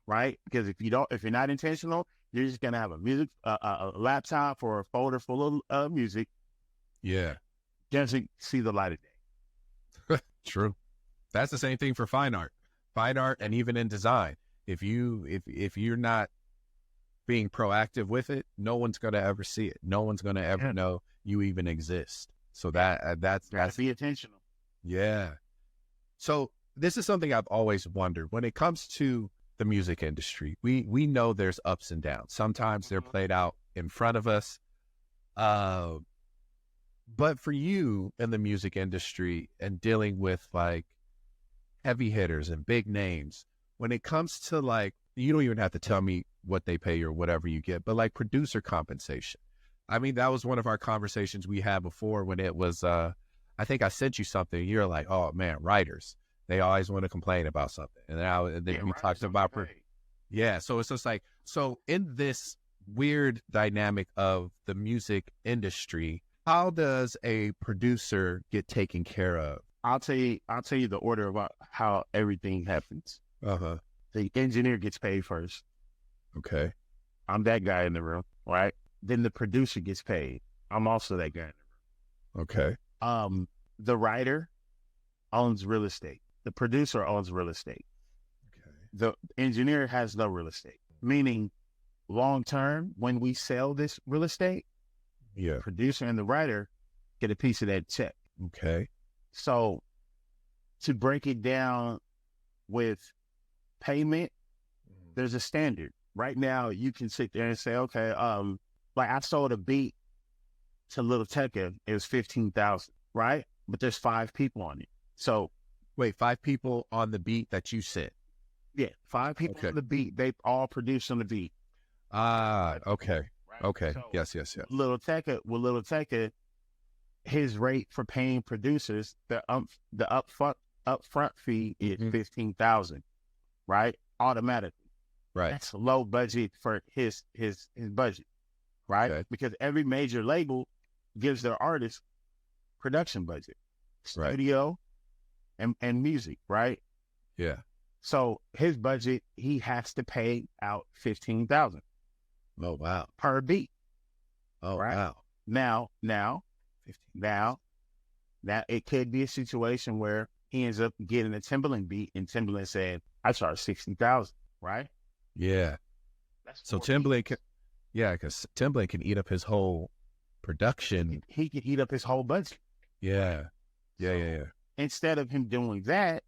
right? Because if you're not intentional, you're just gonna have a laptop or a folder full of music. Yeah, doesn't see the light of day. True. That's the same thing for fine art, and even in design. If you're not being proactive with it, no one's gonna ever see it. No one's gonna ever know you even exist. So that's be intentional. Yeah. So this is something I've always wondered when it comes to the music industry. We know there's ups and downs. Sometimes they're played out in front of us. But for you in the music industry and dealing with like heavy hitters and big names, when it comes to like, you don't even have to tell me what they pay or whatever you get, but like producer compensation. I mean, that was one of our conversations we had before when it was, I think I sent you something. You're like, oh man, writers, they always want to complain about something. And then we talked about, so it's just like, so in this weird dynamic of the music industry, how does a producer get taken care of? I'll tell you the order about how everything happens. The engineer gets paid first. Okay. I'm that guy in the room, right? Then the producer gets paid. I'm also that guy in the room. Okay. The writer owns real estate. The producer owns real estate. Okay. The engineer has no real estate, meaning long term, when we sell this real estate, the producer and the writer get a piece of that check. Okay. So to break it down with payment, there's a standard. Right now, you can sit there and say, okay, like I sold a beat to Little Tecca, it was $15,000, right? But there's 5 people on it. So wait, 5 people on the beat that you sent? Yeah, 5 people on the beat. They all produce on the beat. Okay. Right? Okay. So yes. Little Tecca, his rate for paying producers, the upfront fee is $15,000, right? Automatically. Right. That's low budget for his budget, right? Okay. Because every major label gives their artists production budget, studio, and music, right? Yeah. So his budget, he has to pay out $15,000. Oh wow. Per beat. Oh right? Wow. Now it could be a situation where he ends up getting a Timbaland beat, and Timbaland said, "I charge $60,000." Right? Yeah. So Timbaland can, because Timbaland can eat up his whole production. He can eat up his whole budget. Yeah. Instead of him doing that,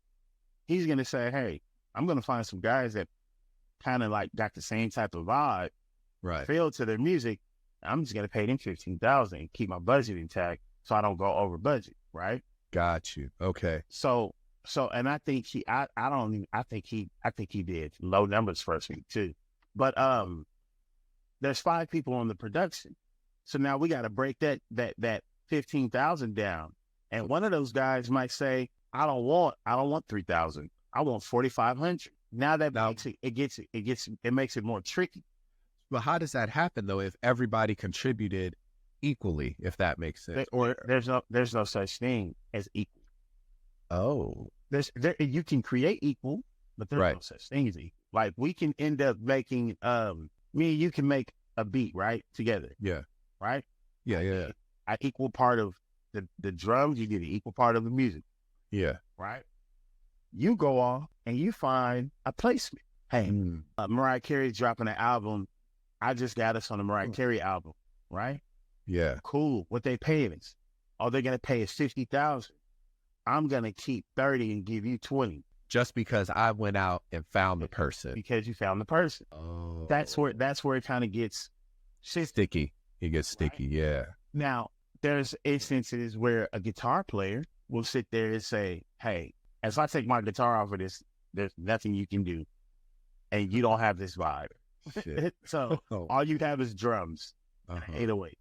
he's gonna say, "Hey, I'm gonna find some guys that kind of like got the same type of vibe, feel to their music. I'm just gonna pay them $15,000 and keep my budget intact, so I don't go over budget." Right? Got you. Okay. So, and I think I think he did low numbers first week too, but there's 5 people on the production, so now we got to break that 15,000 down, and one of those guys might say, I don't want 3,000, I want 4,500. Now makes it makes it more tricky. But how does that happen though if everybody contributed equally? If that makes sense, or there's no such thing as equal. Oh, You can create equal, but there's right. no such thing as equal. Like we can end up making, me and you can make a beat, right? Together, Yeah. right? Yeah. I Yeah. get an equal part of the drums, you get an equal part of the music, Yeah. right? You go off and you find a placement. Hey, Mm. Mariah Carey's dropping an album. I just got us on the Mariah Carey album, right? Yeah. Cool. What they paying us? Oh, they're gonna pay us 50,000. I'm gonna keep 30 and give you 20 Just because I went out and found the person. because you found the person. Oh, That's where it kind of gets shifty. sticky. It gets sticky. Yeah. Now, there's instances where a guitar player will sit there and say, "Hey, as I take my guitar off of this, there's nothing you can do, and you don't have this vibe. Shit. So all you have is drums, and an 808,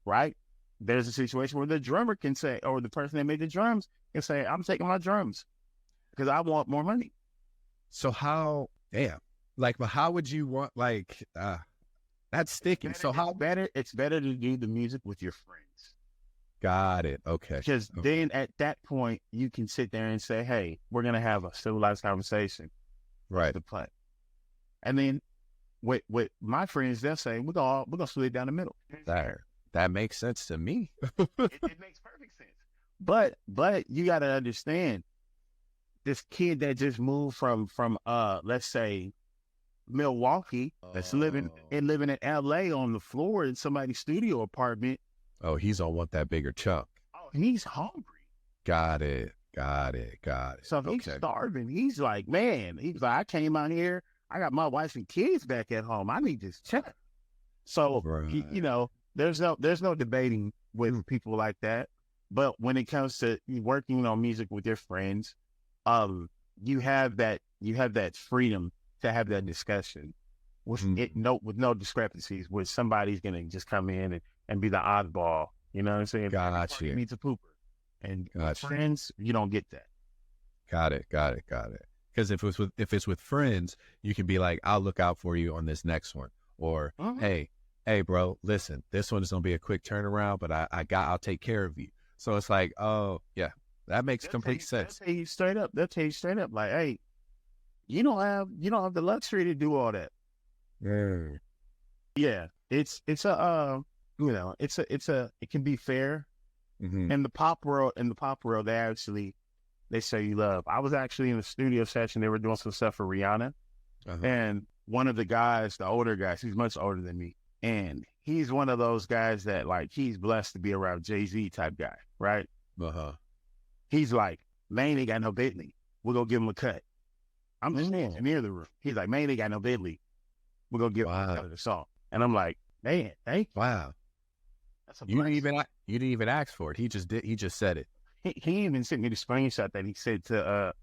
right?" There's a situation where the drummer can say, or the person that made the drums can say, "I'm taking my drums because I want more money." So how? Damn. Like, but how would you want? Like, that's sticky. So how? It's better to do the music with your friends. Got it. Okay. Because then at that point, you can sit there and say, "Hey, we're going to have a civilized conversation." Right. The play. And then with my friends, they'll say, we're gonna split it down the middle. That makes sense to me. It makes perfect sense. But you got to understand, this kid that just moved from let's say Milwaukee, that's living in LA on the floor in somebody's studio apartment. Oh, he's gonna want that bigger chunk. Oh, he's hungry. Got it. So if he's starving, he's like, man, he's like, I came out here, I got my wife and kids back at home. I need this check. So Right. there's no debating with people like that. But when it comes to working on music with your friends, you have that freedom to have that discussion with no discrepancies, where somebody's gonna just come in and be the oddball. You know what I'm saying? Gotcha. Meets a pooper, and Gotcha. friends, you don't get that. Got it. Because if it's with friends, you can be like, I'll look out for you on this next one, or hey, bro, listen, this one is gonna be a quick turnaround, but I'll take care of you. So it's like, oh yeah, that makes complete sense. They'll tell you straight up, like, hey, you don't have the luxury to do all that. Yeah, it can be fair. In the pop world, they say you love. I was actually in a studio session. They were doing some stuff for Rihanna, and one of the guys, the older guys, he's much older than me, and he's one of those guys that, like, he's blessed to be around Jay-Z type guy, right? He's like, "Man, ain't got no Bentley. We're gonna give him a cut." I'm just standing near the room. He's like, "Man, ain't got no Bentley. We're gonna give him a cut of the song." And I'm like, "Man, thank you." Wow. That's a You didn't even ask for it. He just said it. He even sent me the screenshot that he said to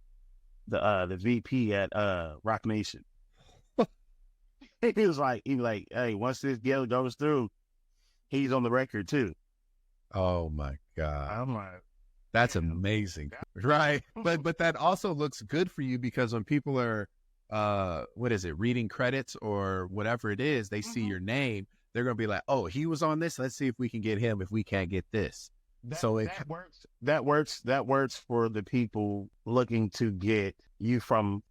the VP at Rock Nation. He was like, "Hey, once this deal goes through, he's on the record too." Oh my God. I'm like, that's amazing. Right. But that also looks good for you, because when people are reading credits or whatever it is, they see your name, they're gonna be like, oh, he was on this. Let's see if we can get him if we can't get this. That works for the people looking to get you from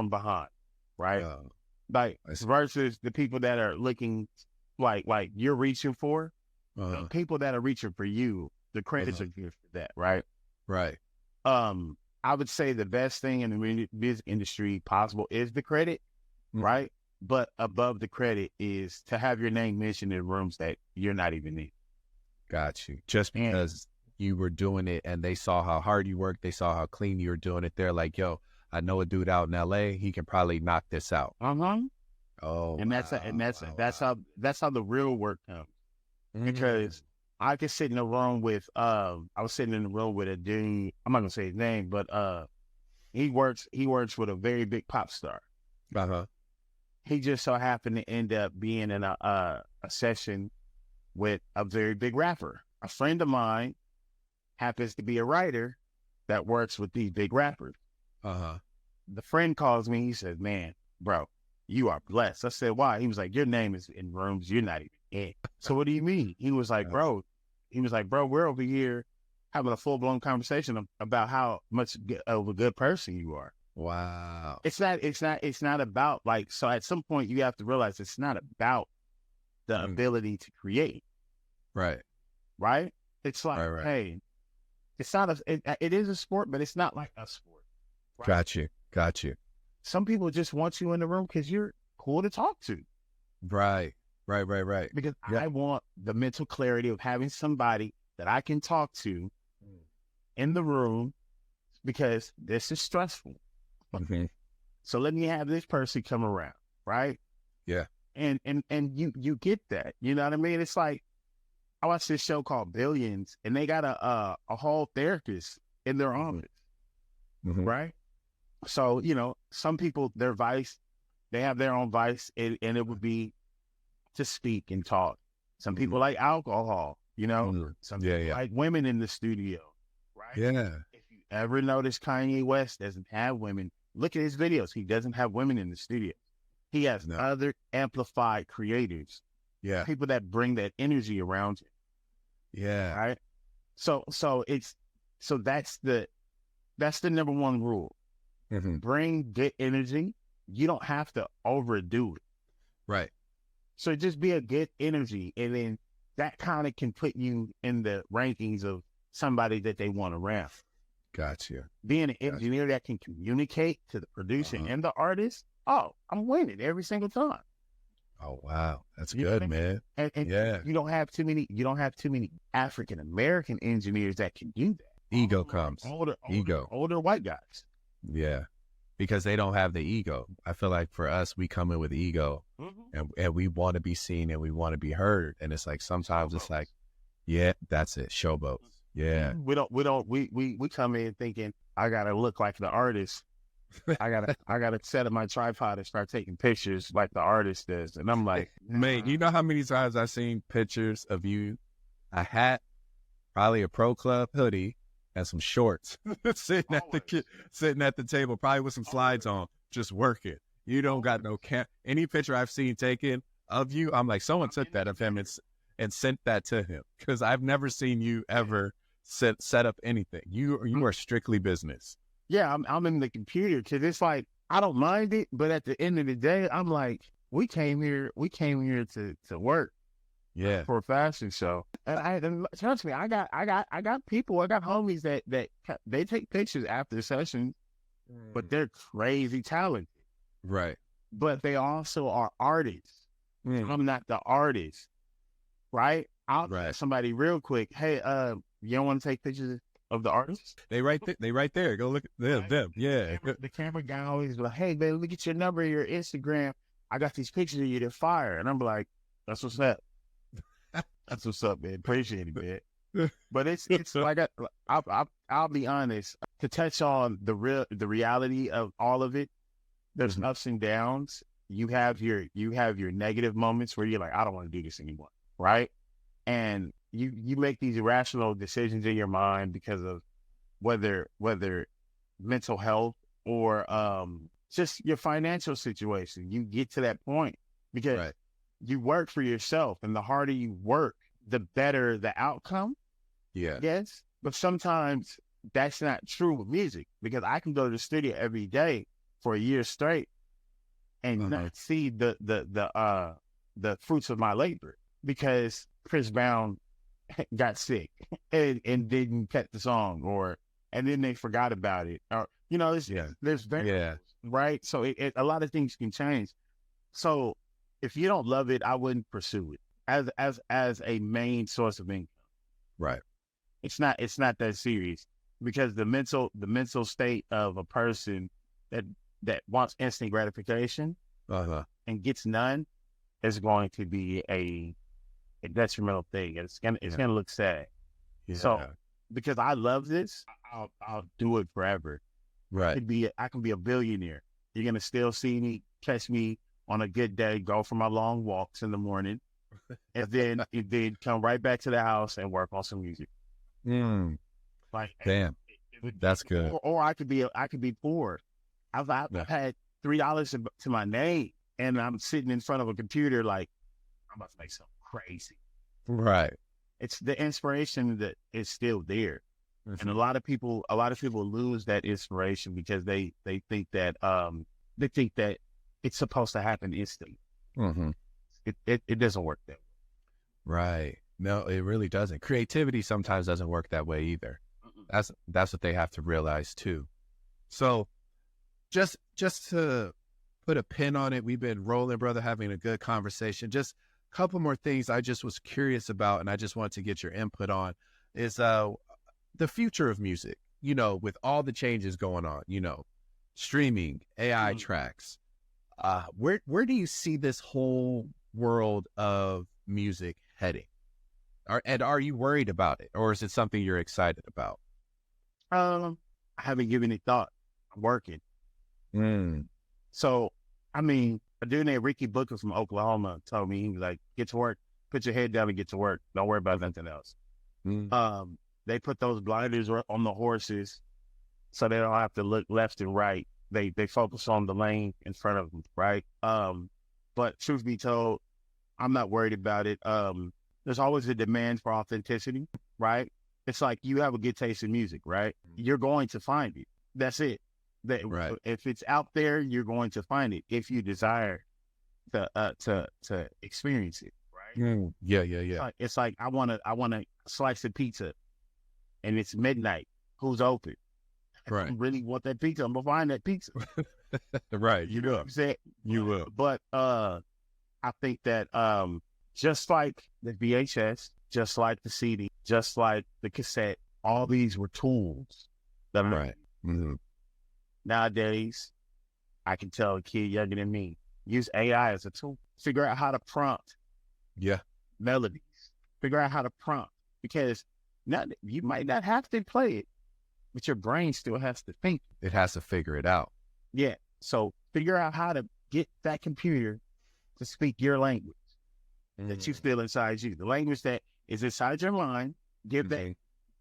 behind, right? Versus the people that are looking like you're reaching for. The people that are reaching for you, the credits are good for that, right? Right. I would say the best thing in the music industry possible is the credit, right? But above the credit is to have your name mentioned in rooms that you're not even in. Got you. Just because you were doing it and they saw how hard you worked, they saw how clean you were doing it. They're like, yo, I know a dude out in LA. He can probably knock this out. Oh, and that's how the real work comes. Because I could sit in a room with I was sitting in the room with a dude. I'm not gonna say his name, but he works with a very big pop star. He just so happened to end up being in a session with a very big rapper. A friend of mine happens to be a writer that works with these big rappers. The friend calls me. He says, "Man, bro, you are blessed." I said, "Why?" He was like, "Your name is in rooms you're not even in." So what do you mean? He was like, bro, we're over here having a full-blown conversation about how much of a good person you are. Wow. It's not about like, so at some point you have to realize it's not about the ability to create. Right. Right. It's like, Right. hey, it's not it is a sport, but it's not like a sport. Right? Got you. Some people just want you in the room because you're cool to talk to. Right. Because I want the mental clarity of having somebody that I can talk to in the room, because this is stressful. Mm-hmm. So let me have this person come around, right? Yeah. And you get that, you know what I mean? It's like, I watched this show called Billions, and they got a whole therapist in their office, right? So, you know, some people, their vice, they have their own vice, and it would be to speak and talk. Some people like alcohol, you know, some people like women in the studio, right? Yeah. If you ever notice Kanye West doesn't have women, look at his videos. He doesn't have women in the studio. He has other amplified creators. Yeah. People that bring that energy around you. Yeah. Right. So that's the number one rule. Bring good energy. You don't have to overdo it. Right. So just be a good energy, and then that kind of can put you in the rankings of somebody that they want around. Gotcha. Being an engineer that can communicate to the producer and the artist, oh, I'm winning every single time. Oh wow, that's good, man. And you don't have too many African American engineers that can do that. Ego comes. Older white guys. Yeah, because they don't have the ego. I feel like for us, we come in with ego, and we want to be seen and we want to be heard. And it's like sometimes it's like, yeah, that's it, showboats. Yeah, we come in thinking I gotta look like the artist. I gotta set up my tripod and start taking pictures like the artist does. And I'm like, man, you know how many times I've seen pictures of you, a hat, probably a Pro Club hoodie, and some shorts, sitting at the table, probably with some slides on, just working. You don't got no any picture I've seen taken of you, I'm like, someone took that of him and sent that to him, because I've never seen you ever set up anything. You are strictly business. Yeah, I'm in the computer, because it's like, I don't mind it, but at the end of the day, I'm like, we came here to work. Yeah. For a fashion show. And trust me, I got homies that they take pictures after sessions, but they're crazy talented. Right. But they also are artists. I'm not the artist. Right? I'll ask somebody real quick, hey, you don't want to take pictures of the artists? They right there. Go look at them. Yeah. The camera guy always be like, hey, baby, look at your number, your Instagram. I got these pictures of you, they're fire. And I'm like, that's what's up. That's what's up, man. Appreciate it, man. But it's like, I'll be honest, to touch on the reality of all of it. There's ups and downs. You have your negative moments where you're like, I don't want to do this anymore, right? And you make these irrational decisions in your mind because of whether mental health or just your financial situation. You get to that point because you work for yourself, and the harder you work, the better the outcome. Yeah. Yes. But sometimes that's not true with music, because I can go to the studio every day for a year straight and not see the fruits of my labor, because Chris Brown got sick and didn't cut the song, and then they forgot about it, or there's variables, right? So a lot of things can change. So if you don't love it, I wouldn't pursue it as a main source of income. Right. It's not that serious, because the mental state of a person that wants instant gratification and gets none is going to be a detrimental thing. It's gonna look sad. Yeah. So because I love this, I'll do it forever. Right. I can be a billionaire. You're gonna still see me, catch me on a good day, go for my long walks in the morning, and then come right back to the house and work on some music. Like, damn, that's good. Or I could be poor. I've had $3 to my name, and I'm sitting in front of a computer like, I'm about to make something crazy. Right. It's the inspiration that is still there. And a lot of people lose that inspiration because they think that it's supposed to happen instantly. Mm-hmm. It doesn't work that way. Right. No, it really doesn't. Creativity sometimes doesn't work that way either. That's what they have to realize too. So just to put a pin on it, we've been rolling, brother, having a good conversation. Just a couple more things I just was curious about, and I just wanted to get your input on is the future of music, with all the changes going on, streaming, AI tracks. Where do you see this whole world of music heading? Are you worried about it, or is it something you're excited about? I haven't given it thought. I'm working. So, I mean, a dude named Ricky Booker from Oklahoma told me, he was like, get to work, put your head down and get to work. Don't worry about nothing else. They put those blinders on the horses so they don't have to look left and right. They focus on the lane in front of them, right? But truth be told, I'm not worried about it. There's always a demand for authenticity, right? It's like you have a good taste in music, right? You're going to find it. That's it. Right. If it's out there, you're going to find it if you desire to experience it, right? Yeah. It's like I want a slice of pizza, and it's midnight. Who's open? Right. If I really want that pizza, I'm gonna find that pizza. Right. You know what I'm saying? You will. But I think that just like the VHS, just like the CD, just like the cassette, all these were tools that are right. Mm-hmm. Nowadays, I can tell a kid younger than me, use AI as a tool. Figure out how to prompt melodies. Figure out how to prompt. Because you might not have to play it, but your brain still has to think. It has to figure it out. Yeah. So figure out how to get that computer to speak your language that you feel inside you. The language that is inside your mind,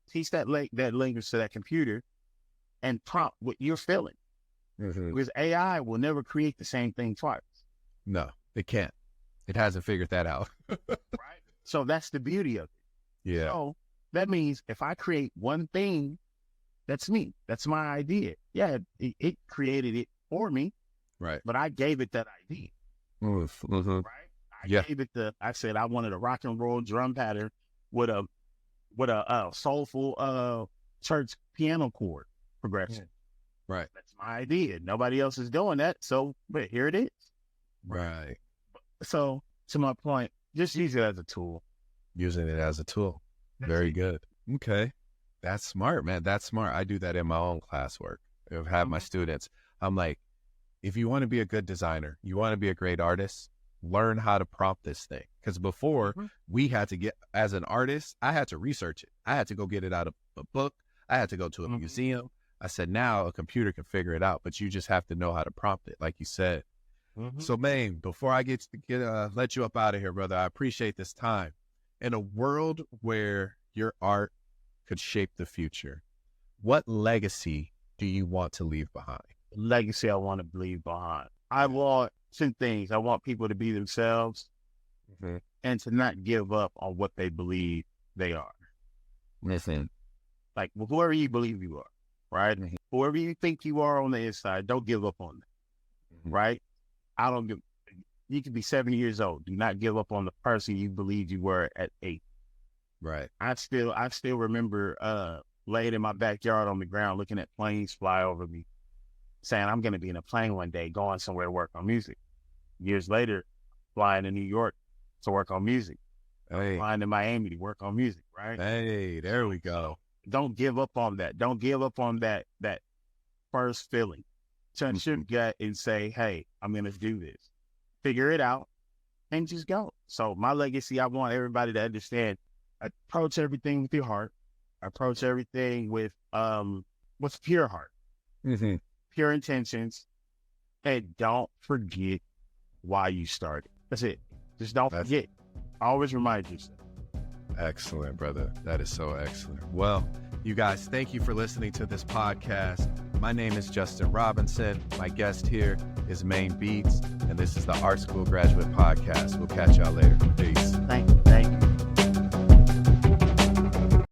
teach that language to that computer and prompt what you're feeling. Because AI will never create the same thing twice. No, it can't. It hasn't figured that out. Right. So that's the beauty of it. Yeah. So that means if I create one thing, that's me. That's my idea. Yeah, it created it for me. Right. But I gave it that idea. Right. I said I wanted a rock and roll drum pattern with a soulful church piano chord progression. Right. That's my idea. Nobody else is doing that. So, but here it is. Right. So to my point, just use it as a tool. Using it as a tool. Very good. Okay. That's smart, man. That's smart. I do that in my own classwork. I have my students. I'm like, if you want to be a good designer, you want to be a great artist, learn how to prompt this thing. Because before we had to as an artist, I had to research it. I had to go get it out of a book. I had to go to a museum. I said, now a computer can figure it out, but you just have to know how to prompt it, like you said. So, Maine, before I let you up out of here, brother, I appreciate this time. In a world where your art could shape the future, what legacy do you want to leave behind? Legacy I want to leave behind. I want two things. I want people to be themselves and to not give up on what they believe they are. Listen. Like whoever you believe you are, right? Whoever you think you are on the inside, don't give up on that, right? You could be 70 years old. Do not give up on the person you believed you were at 8. Right. I still remember laying in my backyard on the ground looking at planes fly over me, saying I'm going to be in a plane one day going somewhere to work on music. Years later, flying to New York to work on music. Flying to Miami to work on music, right? Hey, there we go. Don't give up on that. Don't give up on that first feeling. Touch your gut and say, hey, I'm going to do this. Figure it out and just go. So my legacy, I want everybody to understand, approach everything with your heart. Approach everything with pure heart, pure intentions, and don't forget why you started. That's it. Just don't forget. Always remind yourself. Excellent, brother. That is so excellent. Well, you guys, thank you for listening to this podcast. My name is Justin Robinson. My guest here is Maine Beats, and this is the Art School Graduate Podcast. We'll catch y'all later. Peace. Thank you.